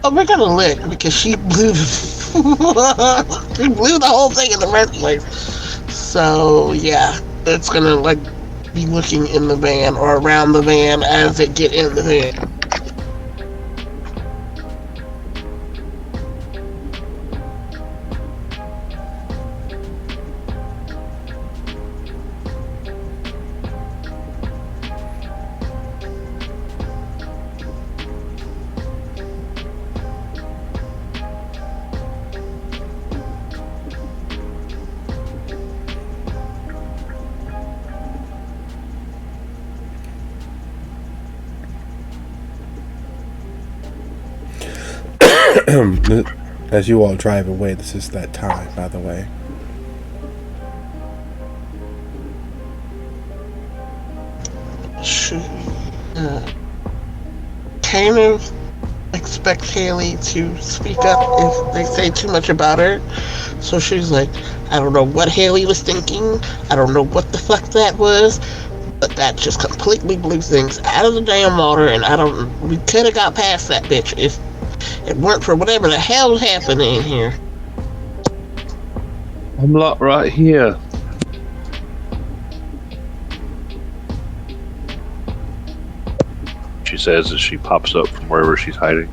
C: Oh, we're gonna lick because she blew she blew the whole thing in the first place. So yeah, it's gonna like be looking in the van or around the van as it get in the van.
A: as you all drive away? This is that time, by the way.
C: Kind of expect Haley to speak up if they say too much about her. So she's like, I don't know what Haley was thinking. I don't know what the fuck that was. But that just completely blew things out of the damn water, and we could have got past that bitch if it weren't for whatever the hell happened in here.
B: I'm locked right here. She says as she pops up from wherever she's hiding.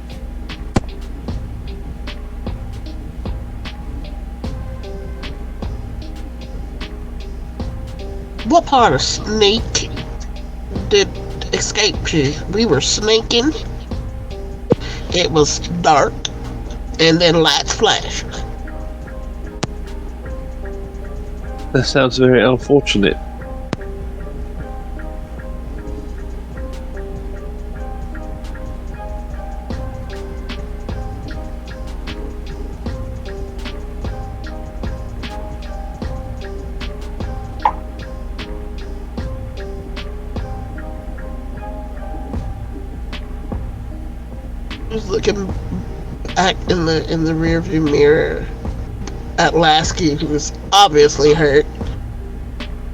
C: What part of snake did escape you? We were snaking. It was dark, and then lights flashed.
B: That sounds very unfortunate.
C: Was looking back in the rearview mirror at Lasky, who was obviously hurt,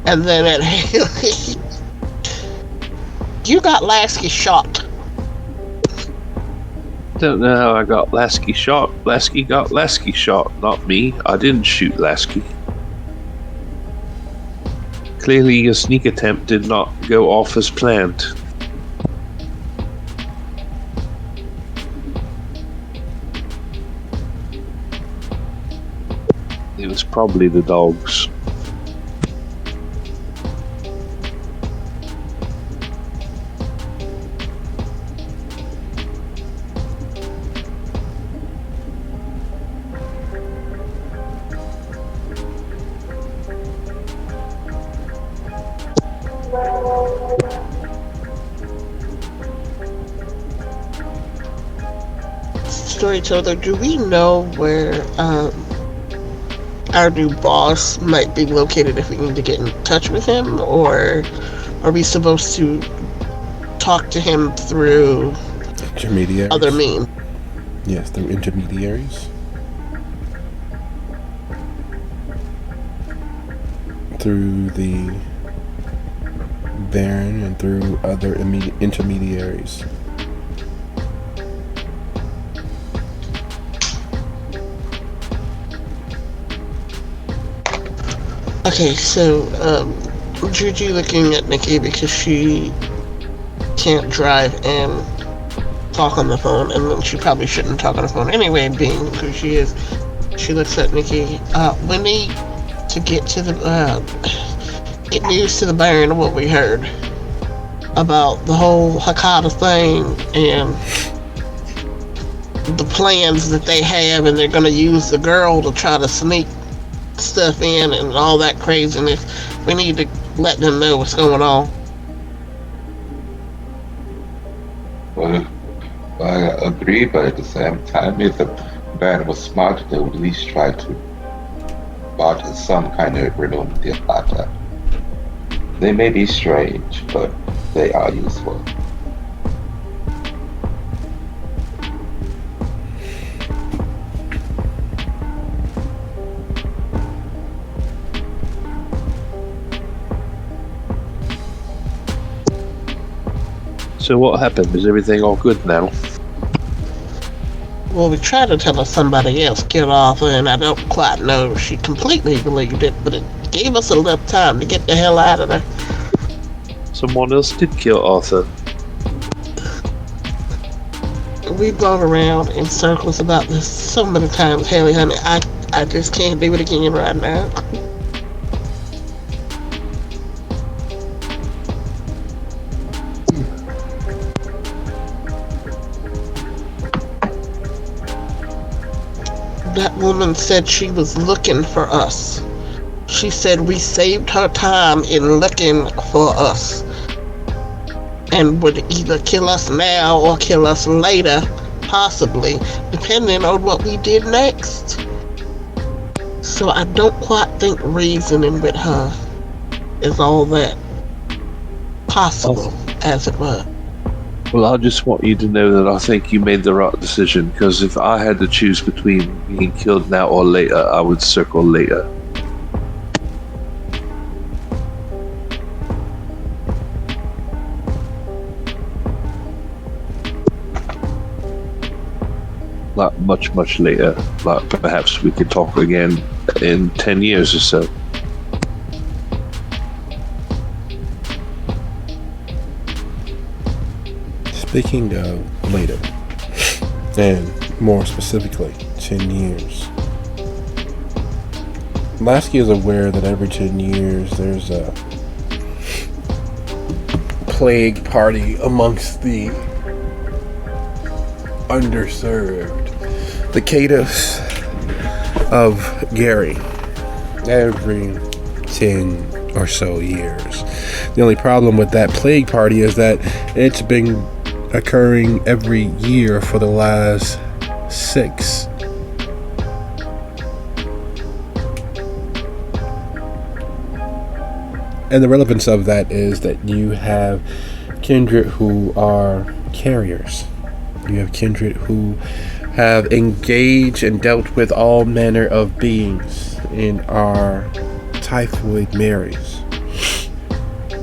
C: and then at Haley. You got Lasky shot.
B: Don't know how I got Lasky shot. Lasky got Lasky shot, not me. I didn't shoot Lasky. Clearly your sneak attempt did not go off as planned. It was probably the dogs.
C: Storyteller, do we know where our new boss might be located if we need to get in touch with him, or are we supposed to talk to him through
A: Intermediaries.
C: other means?
A: Yes, through intermediaries. Through the Baron and through other intermediaries.
C: Okay, so Juju looking at Nikki because she can't drive and talk on the phone, and then she probably shouldn't talk on the phone anyway, being who she is. She looks at Nikki. We need to get to the get news to the Baron of what we heard about the whole Hakata thing and the plans that they have, and they're gonna use the girl to try to sneak stuff in and all that craziness. We need to let them know what's going on.
D: Well, I agree, but at the same time, if the band was smart, they would at least try to plot some kind of agreement with the Akata. They may be strange, but they are useful.
B: So what happened? Is everything all good now?
C: Well, we tried to tell her somebody else killed Arthur, and I don't quite know if she completely believed it, but it gave us a little time to get the hell out of there.
B: Someone else did kill Arthur.
C: We've gone around in circles about this so many times, Haley, honey. I just can't do it again right now. That woman said she was looking for us. She said we saved her time in looking for us, and would either kill us now or kill us later, possibly, depending on what we did next. So I don't quite think reasoning with her is all that possible, as it were.
B: Well, I just want you to know that I think you made the right decision, because if I had to choose between being killed now or later, I would circle later. Like much, much later. Like perhaps we could talk again in 10 years or so.
A: Speaking of later, and more specifically, 10 years. Lasky is aware that every 10 years there's a plague party amongst the underserved, the Kados of Gary, every 10 or so years. The only problem with that plague party is that it's been occurring every year for the last 6. And the relevance of that is that you have kindred who are carriers. You have kindred who have engaged and dealt with all manner of beings and are typhoid Marys.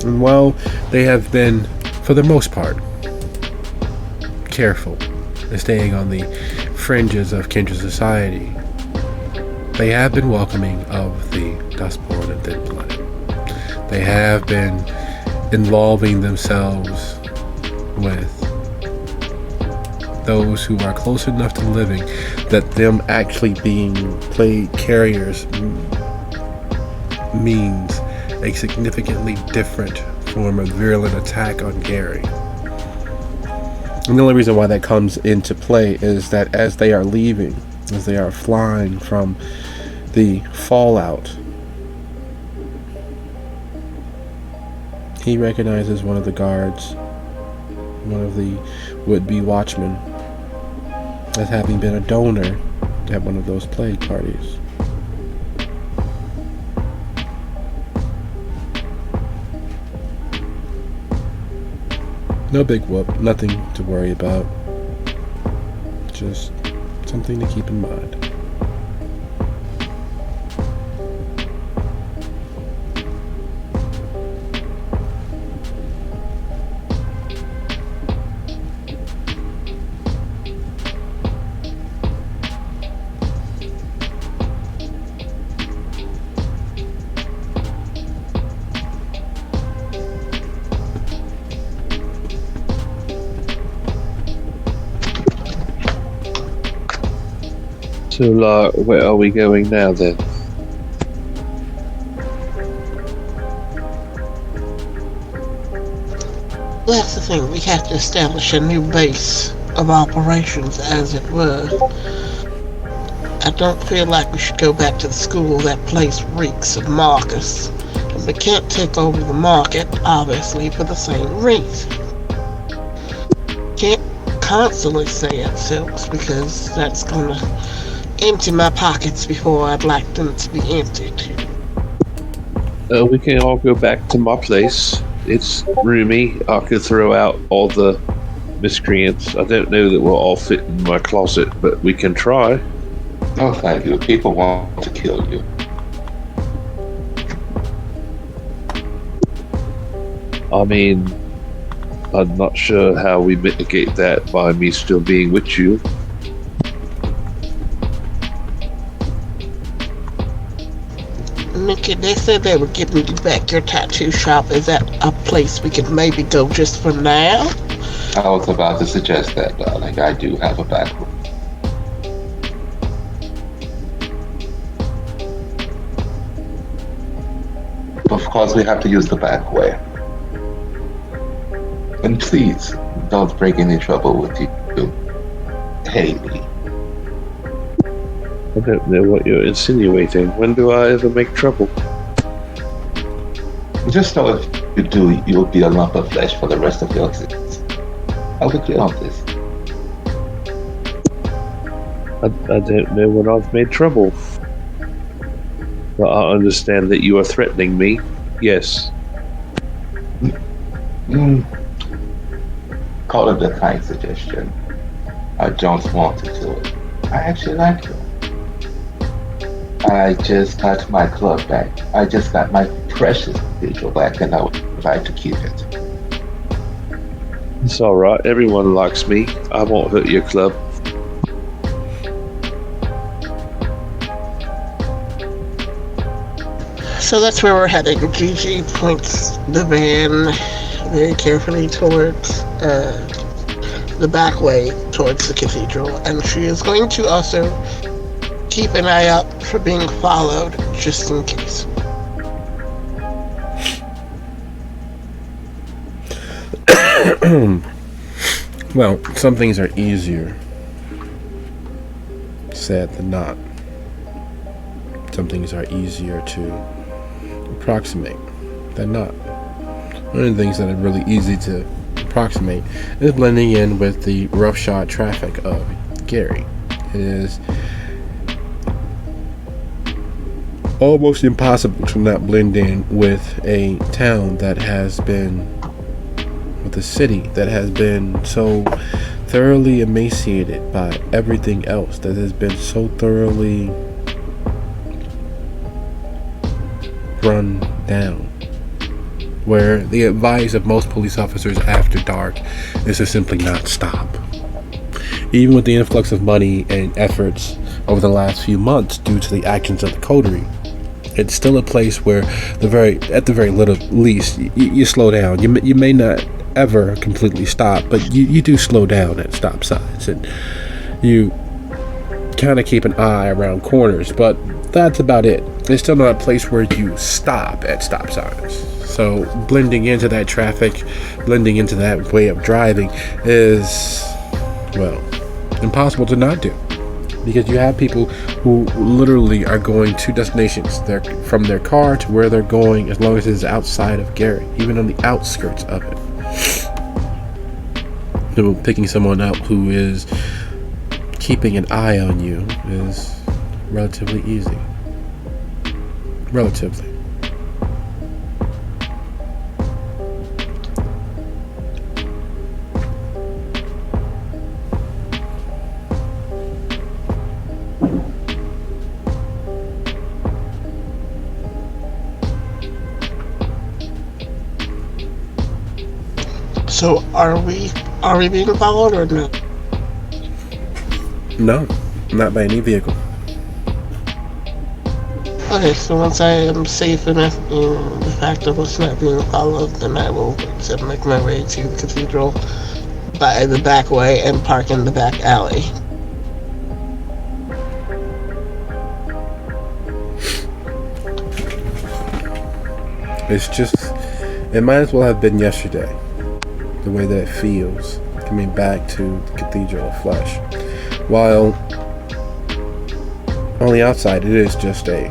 A: And while they have been, for the most part, careful and staying on the fringes of kindred society, they have been welcoming of the Dustborn and Thin-Blooded. They have been involving themselves with those who are close enough to living that them actually being plague carriers means a significantly different form of virulent attack on Gary. And the only reason why that comes into play is that as they are leaving, as they are flying from the fallout, he recognizes one of the guards, one of the would-be watchmen, as having been a donor at one of those plague parties. No big whoop, nothing to worry about. Just something to keep in mind.
B: So, where are we going now then?
C: That's the thing, we have to establish a new base of operations, as it were. I don't feel like we should go back to the school. That place reeks of Marcus. And we can't take over the market, obviously, for the same reason. Can't constantly stay at Silks because that's gonna empty my pockets before I'd like them to be emptied.
B: We can all go back to my place. It's roomy. I could throw out all the miscreants. I don't know that we'll all fit in my closet, but we can try.
D: No, thank you. People want to kill you.
B: I mean, I'm not sure how we mitigate that by me still being with you.
C: Mickey, they said they were giving you back your tattoo shop. Is that a place we could maybe go just for now?
D: I was about to suggest that, darling. I do have a back room. Of course, we have to use the back way. And please, don't bring any trouble with you, Haley.
B: I don't know what you're insinuating. When do I ever make trouble?
D: Just know if you do, you'll be a lump of flesh for the rest of your existence. Are we clear on this?
B: I don't know when I've made trouble. But I understand that you are threatening me. Yes.
D: Call it a kind suggestion. I don't want to do it. I actually like you. I just got my club back. I just got my precious cathedral back, and I would like to keep it.
B: It's alright. Everyone likes me. I won't hurt your club.
C: So that's where we're heading. Gigi points the van very carefully towards the back way towards the cathedral, and she is going to also keep an eye out for being followed just in case.
A: Well, some things are easier said than not. Some things are easier to approximate than not. One of the things that are really easy to approximate is blending in with the roughshod traffic of Gary. It is almost impossible to not blend in with a town that has been, with a city that has been so thoroughly emaciated by everything else, that has been so thoroughly run down, where the advice of most police officers after dark is to simply not stop. Even with the influx of money and efforts over the last few months due to the actions of the coterie, it's still a place where at the very least you slow down. You may not ever completely stop, but you do slow down at stop signs, and you kind of keep an eye around corners, but that's about it. It's still not a place where you stop at stop signs. So blending into that traffic, blending into that way of driving is, well, impossible to not do. Because you have people who literally are going to destinations. They're from their car to where they're going, as long as it's outside of Gary, even on the outskirts of it. So picking someone up who is keeping an eye on you is relatively easy. Relatively.
C: So are we being followed or no?
A: No, not by any vehicle.
C: Okay, so once I am safe enough in the fact of us not being followed, then I will make my way to the cathedral by the back way and park in the back alley.
A: It's just, it might as well have been yesterday. The way that it feels coming back to the Cathedral of Flesh. While on the outside it is just a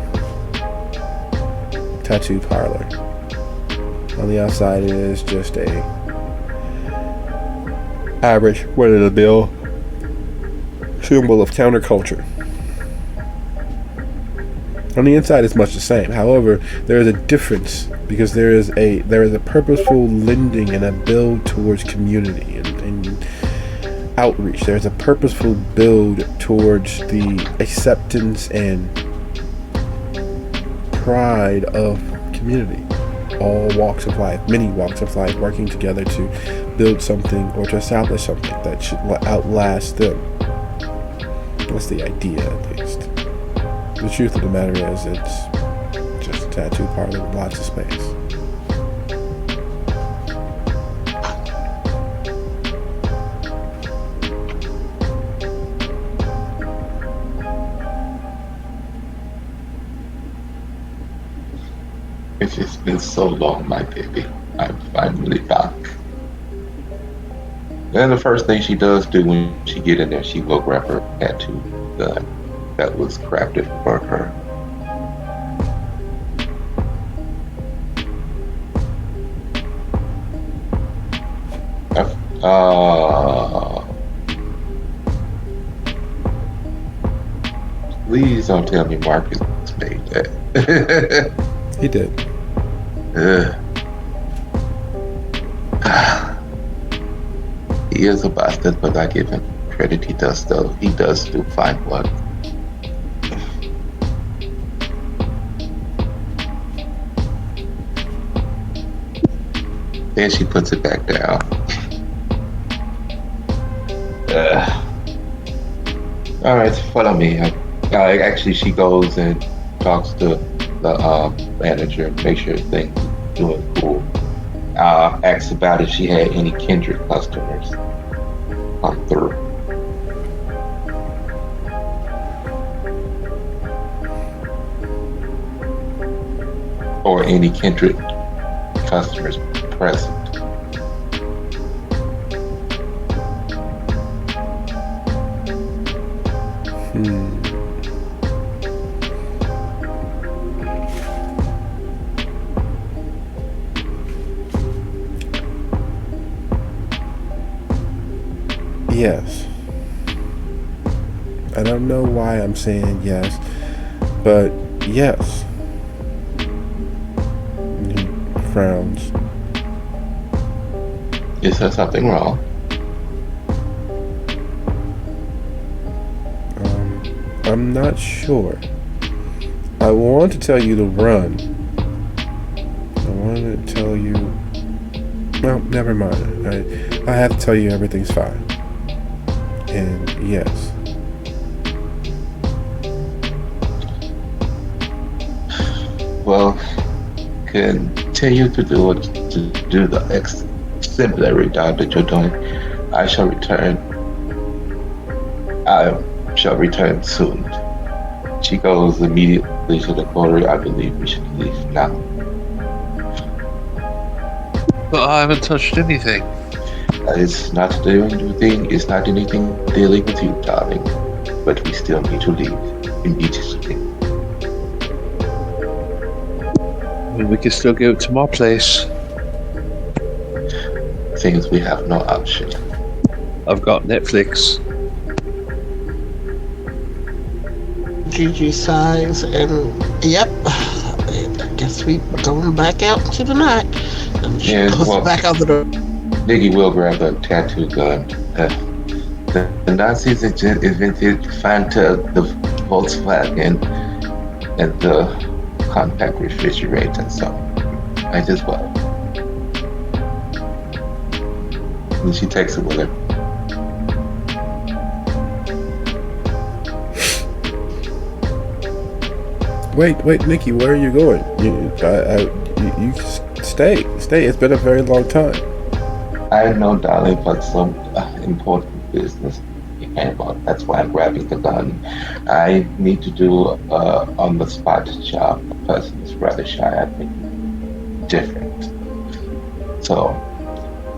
A: tattoo parlor. On the outside it is just a average, run-of-the-mill symbol of counterculture. On the inside it's much the same. However, there is a difference because there is a purposeful lending and a build towards community and outreach. There's a purposeful build towards the acceptance and pride of community. All walks of life, many walks of life, working together to build something or to establish something that should outlast them. That's the idea, at least. The truth of the matter is, it's just a tattoo parlor with lots of space.
D: It's been so long, my baby. I'm finally back. And the first thing she does do when she get in there, she will grab her tattoo gun that was crafted for her. Please don't tell me Marcus made that.
A: He did.
D: He is a bastard, but I give him credit. He does do fine work. Then she puts it back down. All right, follow me. Actually, she goes and talks to the manager, make sure things are doing cool. Asks about if she had any kindred customers come through. Or any kindred customers present.
A: Yes. I don't know why I'm saying yes, but yes. He frowns.
D: Is there something wrong?
A: I'm not sure. I want to tell you to run. I want to tell you... Well, never mind. I have to tell you everything's fine. And yes.
D: Well, continue to do the exemplary job that you're doing. I shall return soon. She goes immediately to the quarter. I believe we should leave now.
B: But I haven't touched anything.
D: It's not doing anything. It's not anything dealing with you, darling. But we still need to leave immediately.
B: Well, we can still go to my place.
D: Things we have no option.
B: I've got Netflix.
C: Gigi sighs and yep. I guess we going back out into the night. And she goes back out the door.
D: Niggy will grab a tattoo gun. The Nazis invented Fanta, the Volkswagen, and the compact refrigerator, so might as well. And she takes it with her.
A: Wait, Nikki, where are you going? You stay. It's been a very long time.
D: I know, darling, but some important business came up. That's why I'm grabbing the gun. I need to do on the spot job. The person is rather shy. I think different. So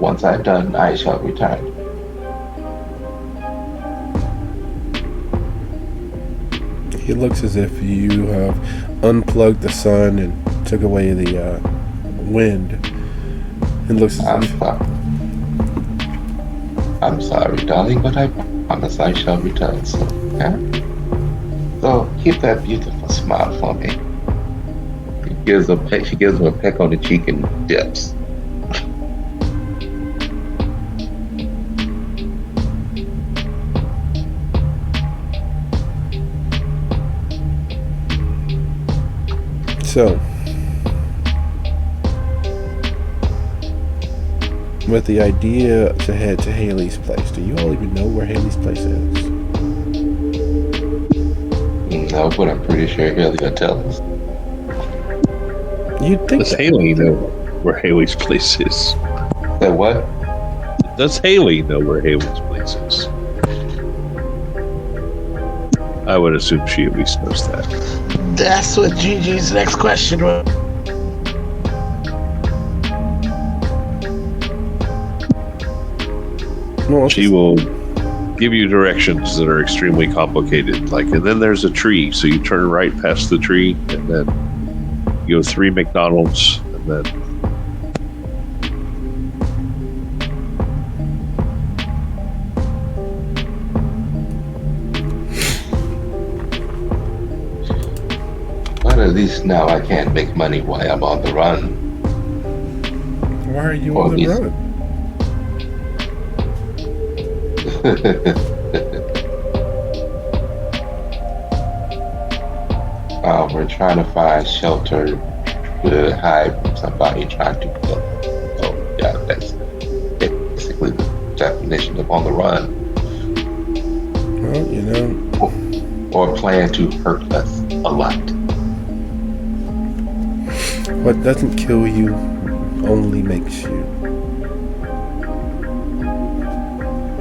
D: once I'm done, I shall return.
A: It looks as if you have unplugged the sun and took away the wind. It looks as if...
D: I'm sorry, darling, but I promise I shall return soon. Yeah? So keep that beautiful smile for me. She gives him a peck on the cheek and dips.
A: So, with the idea to head to Haley's place, do you all even know where Haley's place is?
D: No, but I'm pretty sure Haley will tell us.
A: You'd think
B: Does Haley know where Haley's place is?
D: Say what?
B: Does Haley know where Haley's place is? I would assume she at least knows that.
C: That's what Gigi's next question was.
A: Well,
B: She will give you directions that are extremely complicated. Like, and then there's a tree, so you turn right past the tree, and then you go 3 McDonald's, and then
D: But at least now I can't make money while I'm on the run.
A: why are you
D: Or
A: on the
D: at least-
A: run?
D: We're trying to find shelter to hide from somebody trying to kill us. So yeah, that's basically the definition of on the run.
A: Well, you know,
D: Or plan to hurt us a lot.
A: what doesn't kill you only makes you.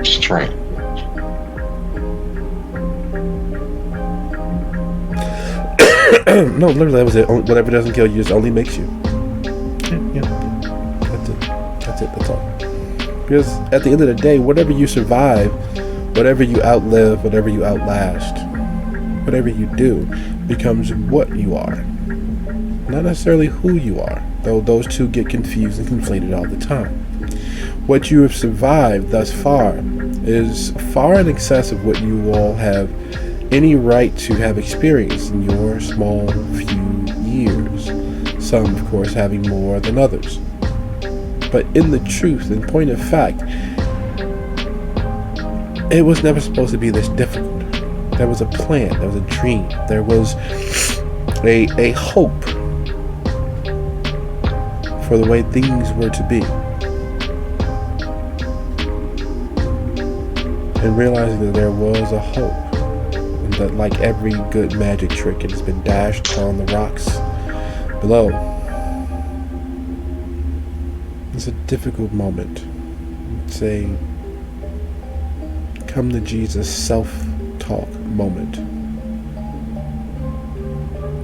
D: Strength.
A: No, literally, that was it. Whatever doesn't kill you just only makes you. Yeah. That's it. That's all. Because at the end of the day, whatever you survive, whatever you outlive, whatever you outlast, whatever you do, becomes what you are. Not necessarily who you are, though those two get confused and conflated all the time. What you have survived thus far is far in excess of what you all have any right to have experienced in your small few years. Some, of course, having more than others. But in the truth, in point of fact, it was never supposed to be this difficult. There was a plan, there was a dream, there was a hope for the way things were to be. And realizing that there was a hope, and that like every good magic trick, it has been dashed upon the rocks below. It's a difficult moment. It's a come to Jesus self-talk moment.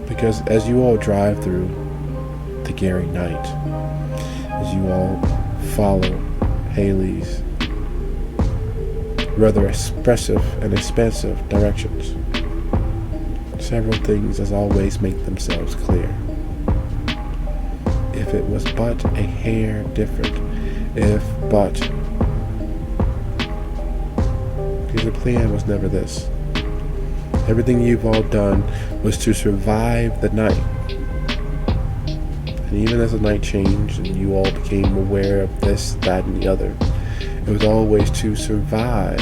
A: Because as you all drive through the Gary night, as you all follow Haley's rather expressive and expansive directions, several things as always make themselves clear. If it was but a hair different, if but, because the plan was never this. Everything you've all done was to survive the night. And even as the night changed and you all became aware of this, that, and the other, it was always to survive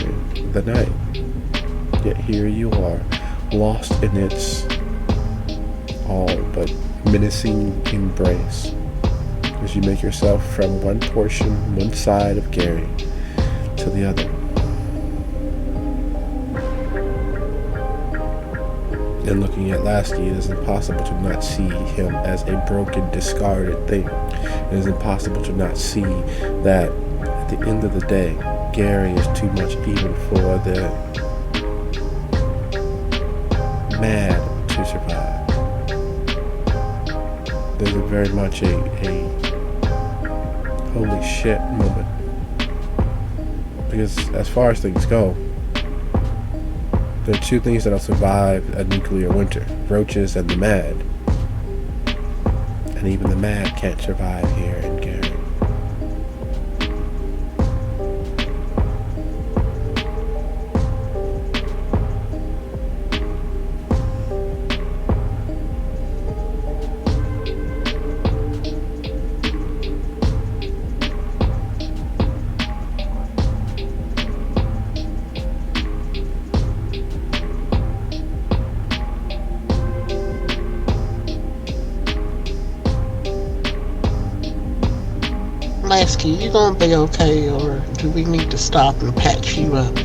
A: the night. Yet here you are, lost in its all but menacing embrace, as you make yourself from one portion, one side of Gary, to the other. And looking at Lasky, it is impossible to not see him as a broken, discarded thing. It is impossible to not see that at the end of the day, Gary is too much even for the mad to survive. There's a very much a holy shit moment. Because as far as things go, there are two things that'll survive a nuclear winter: roaches and the mad. And even the mad can't survive here in Gary.
C: Lasky, you gonna be okay, or do we need to stop and patch you up?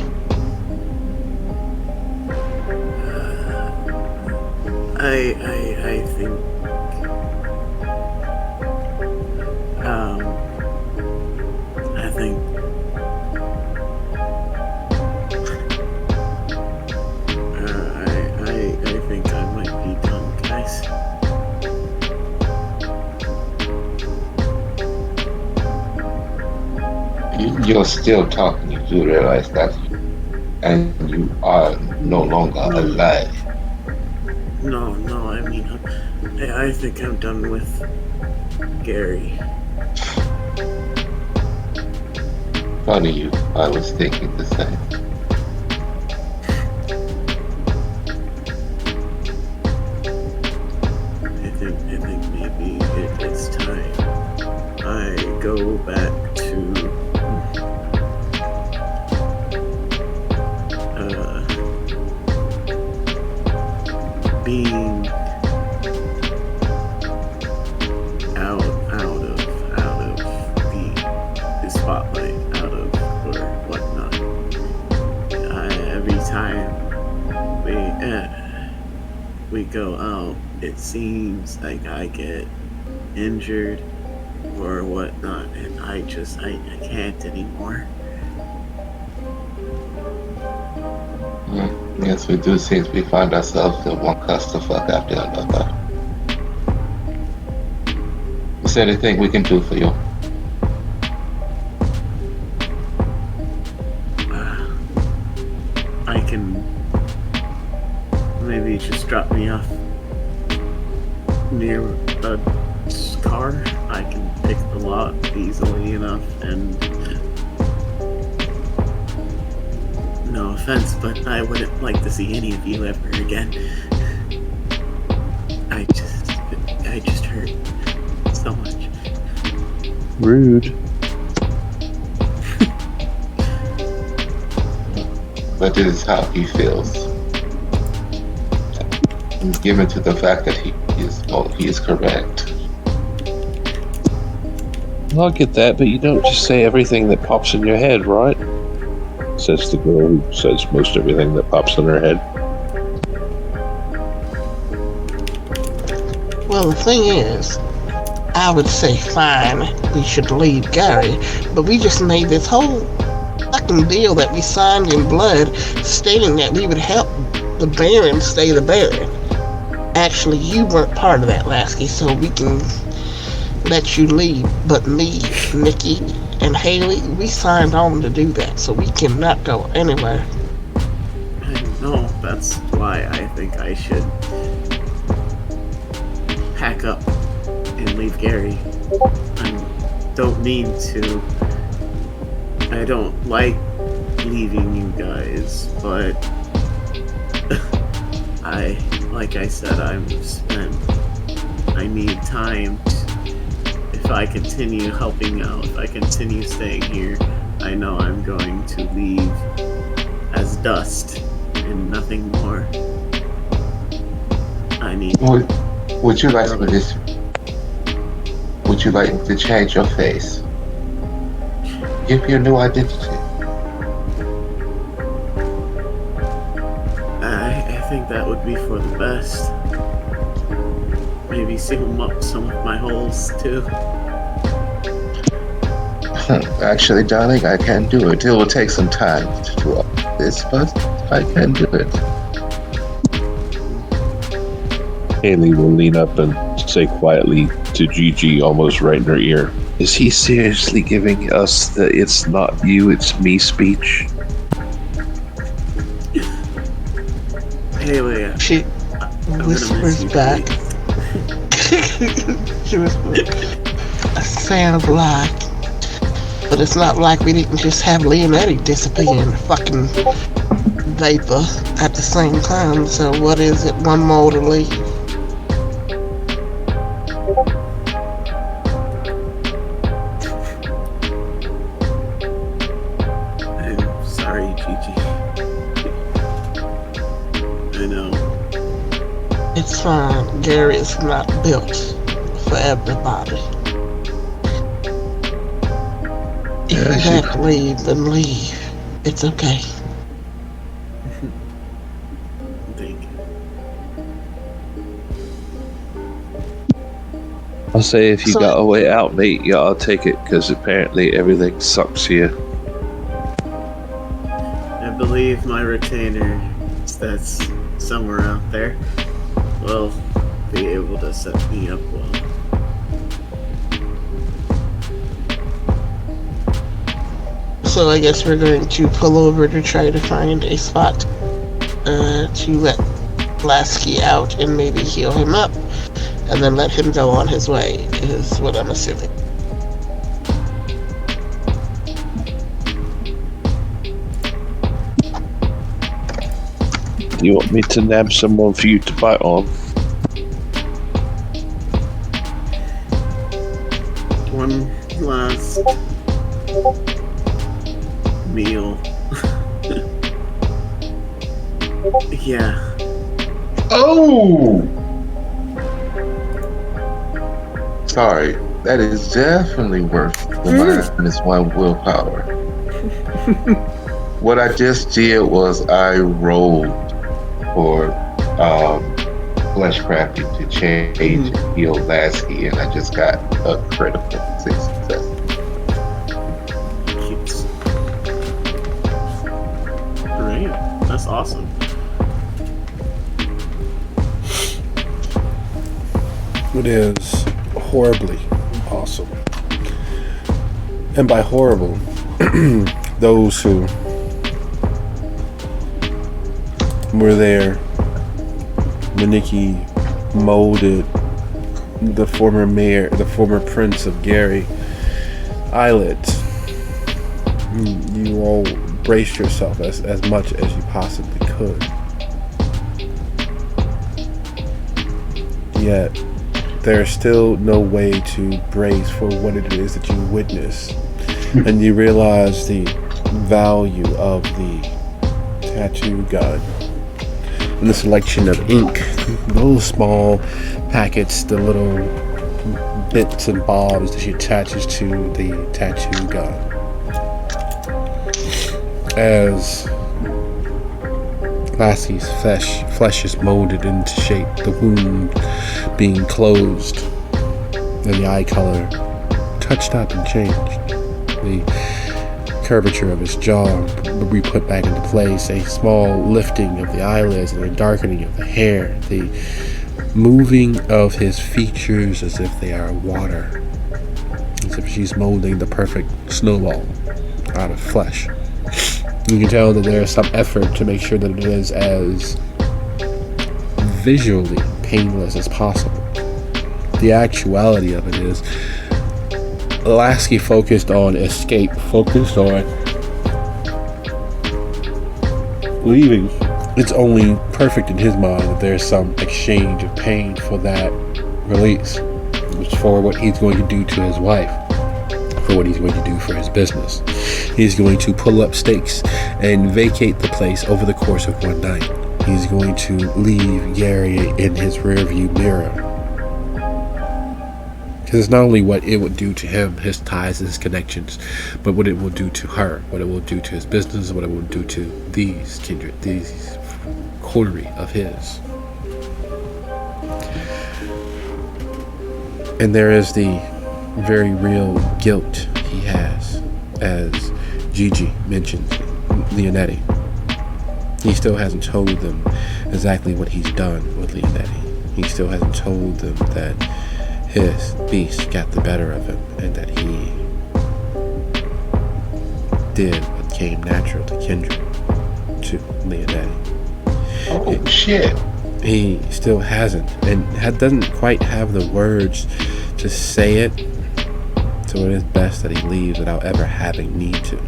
E: I think I think I think I might be done, guys.
D: You're still talking. You do realize that, and you are no longer alive.
E: No, I mean, I think I'm done with Gary.
D: Funny you. I was thinking the same.
E: I think maybe it's time I go back to being out of the spotlight, out of or whatnot. Every time we go out, it seems like I get injured or whatnot, and I can't anymore.
D: Yes, we do. Since we find ourselves in one clusterfuck after another. Is there anything we can do for you?
E: I can maybe just drop me off near a car. I can pick the lot easily enough, and no offense, but I wouldn't like to see any of you ever again. I just hurt so much.
B: Rude.
D: But this is how he feels. He's given to the fact that he is correct.
B: I'll get that, but you don't just say everything that pops in your head, right? Says the girl who says most everything that pops in her head.
C: Well, the thing is, I would say fine, we should leave Gary, but we just made this whole fucking deal that we signed in blood stating that we would help the Baron stay the Baron. Actually, you weren't part of that, Lasky, so we can let you leave. But me, Nikki, and Haley, we signed on to do that, so we cannot go anywhere.
E: I know, that's why I think I should pack up and leave Gary. I don't mean to. I don't like leaving you guys, but like I said, I'm spent. I need time. If I continue helping out, if I continue staying here, I know I'm going to leave as dust and nothing more. I need.
D: Would you like this? Would you like to change your face? Give you a new identity.
E: think that would be for the best. Maybe seal up some of my holes too.
D: Actually, darling, I can do it. It will take some time to do all this, but I can do it.
B: Haley will lean up and say quietly to Gigi, almost right in her ear, "Is he seriously giving us the 'it's not you, it's me' speech?"
E: Haley,
C: She
E: I'm
C: whispers
E: gonna miss you,
C: back. She whispers, "That sounds like, but it's not like we didn't just have Leonetti disappear in fucking vapor at the same time. So what is it? One more to leave."
E: I'm sorry, Gigi. I know.
C: It's fine. Gary is not built for everybody. If
D: Yeah,
C: you
D: she-
C: have to leave, then leave. It's okay.
E: Thank you.
B: I'll say if you
C: So-
B: got a way out, mate, yeah, I'll take it, because apparently everything sucks here.
E: I believe my retainer that's somewhere out there will be able to set me up well.
C: So I guess we're going to pull over to try to find a spot to let Lasky out and maybe heal him up, and then let him go on his way, is what I'm assuming.
B: You want me to nab someone for you to bite on?
E: One last meal. Yeah.
D: Oh! Sorry, that is definitely worth the minus one willpower. What I just did was I rolled for flesh crafting to change and heal Lasky, and I just got a critical success.
E: Keeps. Great. That's awesome.
A: It is horribly awesome. And by horrible, those who were there, Maniki molded the former mayor, the former prince of Gary Islet. You all braced yourself as much as you possibly could. Yet, there's still no way to brace for what it is that you witness. And you realize the value of the tattoo gun and the selection of ink, the little small packets, the little bits and bobs that she attaches to the tattoo gun. As Lasky's flesh is molded into shape, the wound being closed, and the eye color touched up and changed. The curvature of his jaw be put back into place, a small lifting of the eyelids and a darkening of the hair, the moving of his features as if they are water, as if she's molding the perfect snowball out of flesh. You can tell that there is some effort to make sure that it is as visually painless as possible. The actuality of it is Lasky focused on escape, focused on leaving. It's only perfect in his mind that there's some exchange of pain for that release. It's for what he's going to do to his wife, for what he's going to do for his business. He's going to pull up stakes and vacate the place over the course of one night. He's going to leave Gary in his rearview mirror. Because it's not only what it would do to him, his ties and his connections, but what it will do to her, what it will do to his business, what it will do to these kindred, these coterie of his. And there is the very real guilt he has, as Gigi mentioned, Leonetti. He still hasn't told them exactly what he's done with Leonetti. He still hasn't told them that his beast got the better of him and that he did what came natural to Kindred, to Leonetti.
D: Oh, shit.
A: He still hasn't, and doesn't quite have the words to say it, so it is best that he leaves without ever having need to.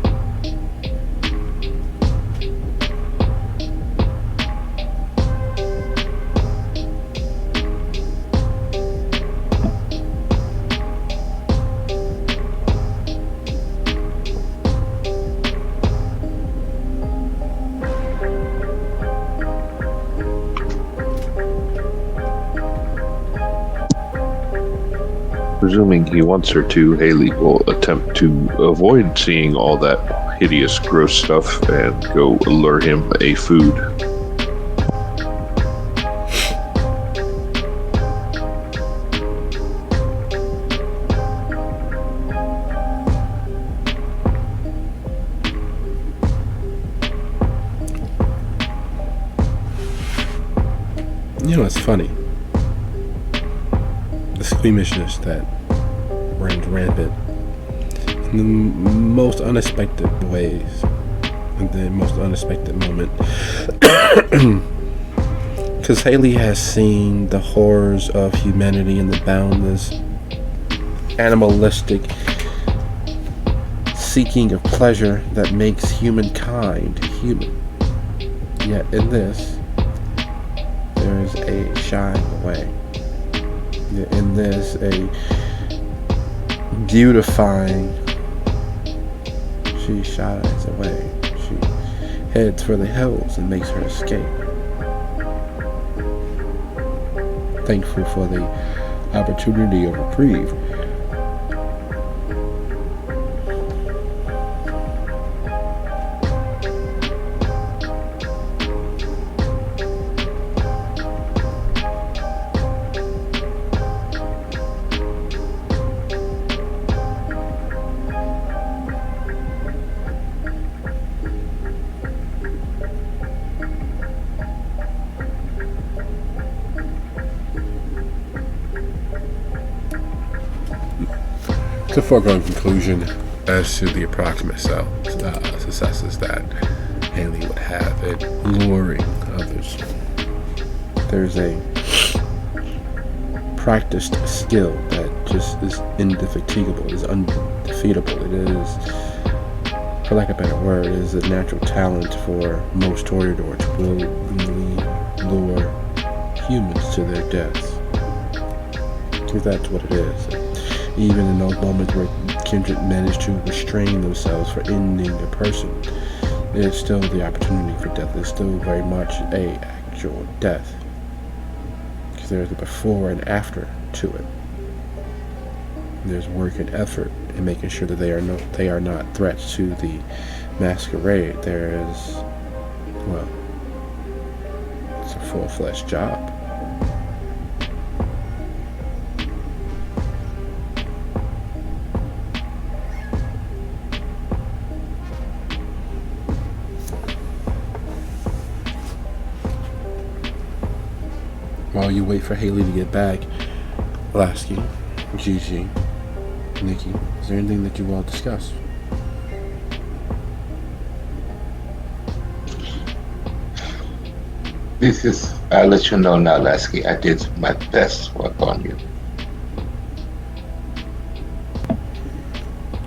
B: Presuming he wants her to, Haley will attempt to avoid seeing all that hideous, gross stuff and go lure him a food.
A: You know, it's funny. The squeamishness that runs rampant in the most unexpected ways, in the most unexpected moment. Because Haley has seen the horrors of humanity and the boundless, animalistic seeking of pleasure that makes humankind human. Yet in this, there is a shying away. In this, a beautifying. She shies away. She heads for the hills and makes her escape. Thankful for the opportunity of reprieve. It's a foregone conclusion as to the approximate successes that Haley would have in luring others. There's a practiced skill that just is indefatigable, is undefeatable. It is, for lack of a better word, it is a natural talent for most toreadors to willingly lure humans to their deaths. Because that's what it is. Even in those moments where Kindred managed to restrain themselves for ending a person, it's still the opportunity for death. It's still very much a actual death. Because there's a before and after to it. There's work and effort in making sure that they are not threats to the masquerade. There is, well, it's a full-fledged job. While you wait for Haley to get back, Lasky, Gigi, Nikki, is there anything that you want to discuss?
D: I'll let you know now, Lasky, I did my best work on you.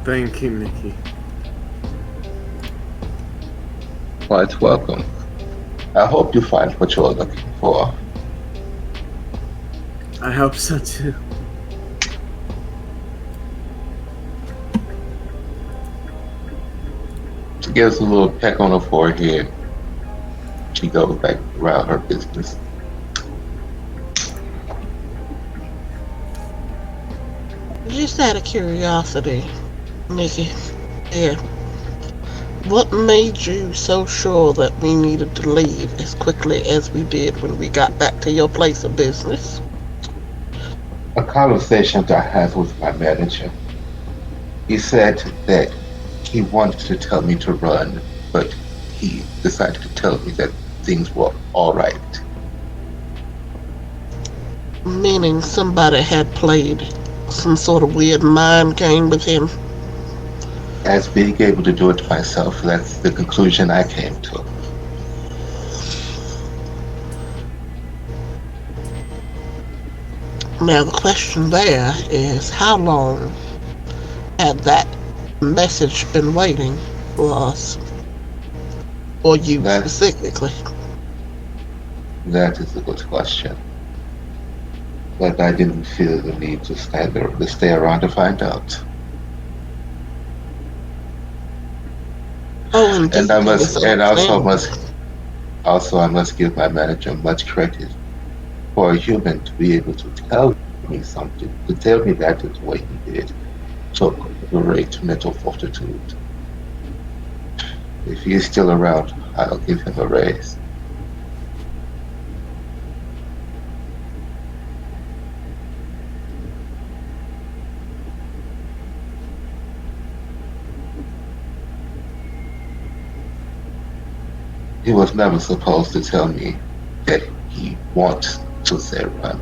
E: Thank you, Nikki.
D: Quite welcome. I hope you find what you're looking for.
E: I hope so too.
D: She gives a little peck on her forehead. She goes back around her business.
C: Just out of curiosity, Nikki. Yeah. What made you so sure that we needed to leave as quickly as we did when we got back to your place of business?
D: A conversation that I had with my manager. He said that he wanted to tell me to run, but he decided to tell me that things were all right.
C: Meaning somebody had played some sort of weird mind game with him.
D: As being able to do it myself, that's the conclusion I came to.
C: Now the question there is, how long had that message been waiting for us? Or you specifically?
D: That is a good question. But I didn't feel the need to stay around to find out.
C: Oh, indeed.
D: And I must give my manager much credit for a human to be able to tell me something, to tell me that is what he did, took great mental fortitude. If he is still around, I'll give him a raise. He was never supposed to tell me that he wants to say run.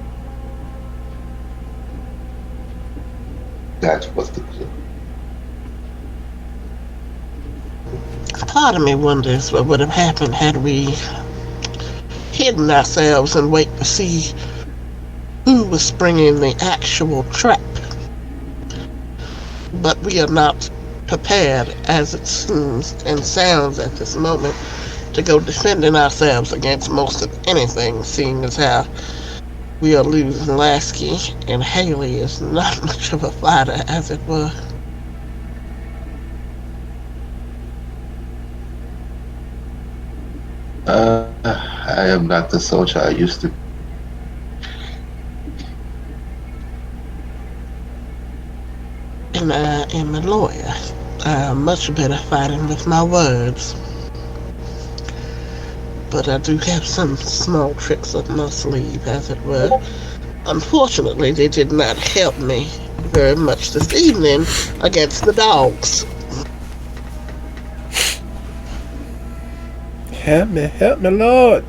D: That was the clue.
C: Part of me wonders what would have happened had we hidden ourselves and wait to see who was springing the actual trap. But we are not prepared, as it seems and sounds at this moment, to go defending ourselves against most of anything, seeing as how we are losing Lasky, and Haley is not much of a fighter, as it were.
D: I am not the soldier I used to be.
C: And I am a lawyer. I'm much better fighting with my words. But I do have some small tricks up my sleeve, as it were. Unfortunately, they did not help me very much this evening against the dogs.
A: Help me, Lord,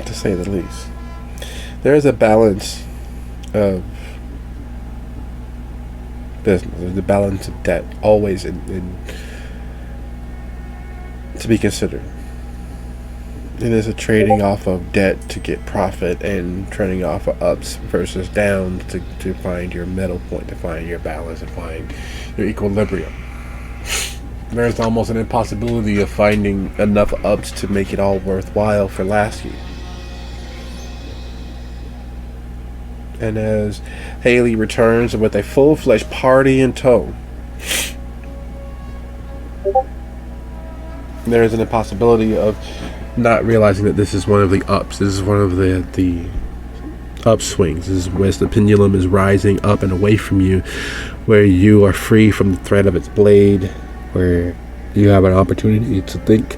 A: to say the least. There is a balance of business. There's a balance of debt always to be considered. It is a trading off of debt to get profit and trading off of ups versus downs to find your middle point, to find your balance, to find your equilibrium. There's almost an impossibility of finding enough ups to make it all worthwhile for Lasky. And as Haley returns with a full-fledged party in tow, there is an impossibility of not realizing that this is one of the ups. This is one of the upswings. This is where the pendulum is rising up and away from you, where you are free from the threat of its blade, where you have an opportunity to think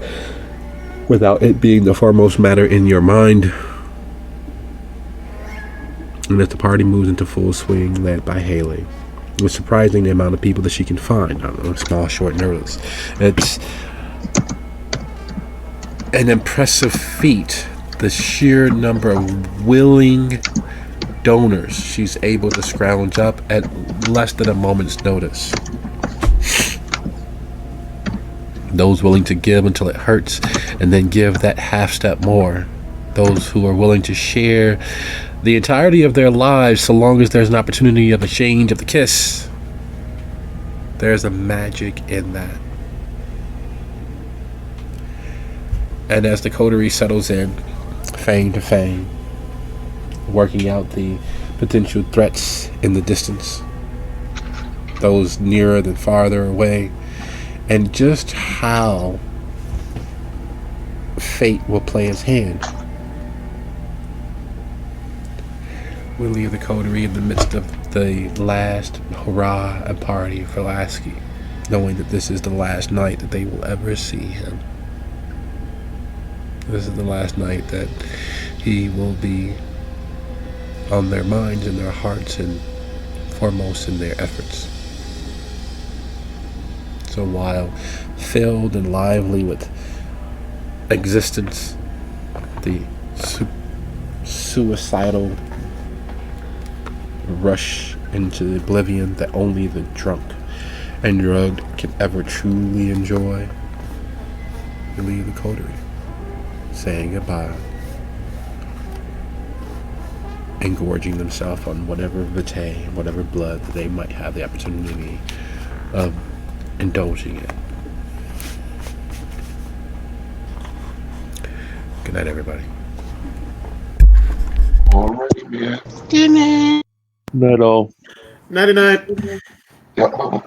A: without it being the foremost matter in your mind. And as the party moves into full swing, led by Haley, it's surprising the amount of people that she can find on a small, short notice. It's an impressive feat, the sheer number of willing donors she's able to scrounge up at less than a moment's notice. Those willing to give until it hurts and then give that half step more. Those who are willing to share the entirety of their lives so long as there's an opportunity of exchange of the kiss. There's a magic in that. And as the coterie settles in, fang to fang, working out the potential threats in the distance, those nearer than farther away, and just how fate will play its hand. We leave the coterie in the midst of the last hurrah and party for Lasky. knowing that this is the last night that they will ever see him. This is the last night that he will be on their minds and their hearts and foremost in their efforts. So while filled and lively with existence, the suicidal rush into oblivion that only the drunk and drugged can ever truly enjoy, they leave the coterie, saying goodbye and gorging themselves on whatever vitae, whatever blood that they might have the opportunity of indulging in. Good night, everybody.
D: All right, man.
C: Good night.
B: Not all.
E: Nighty night.
D: Yeah.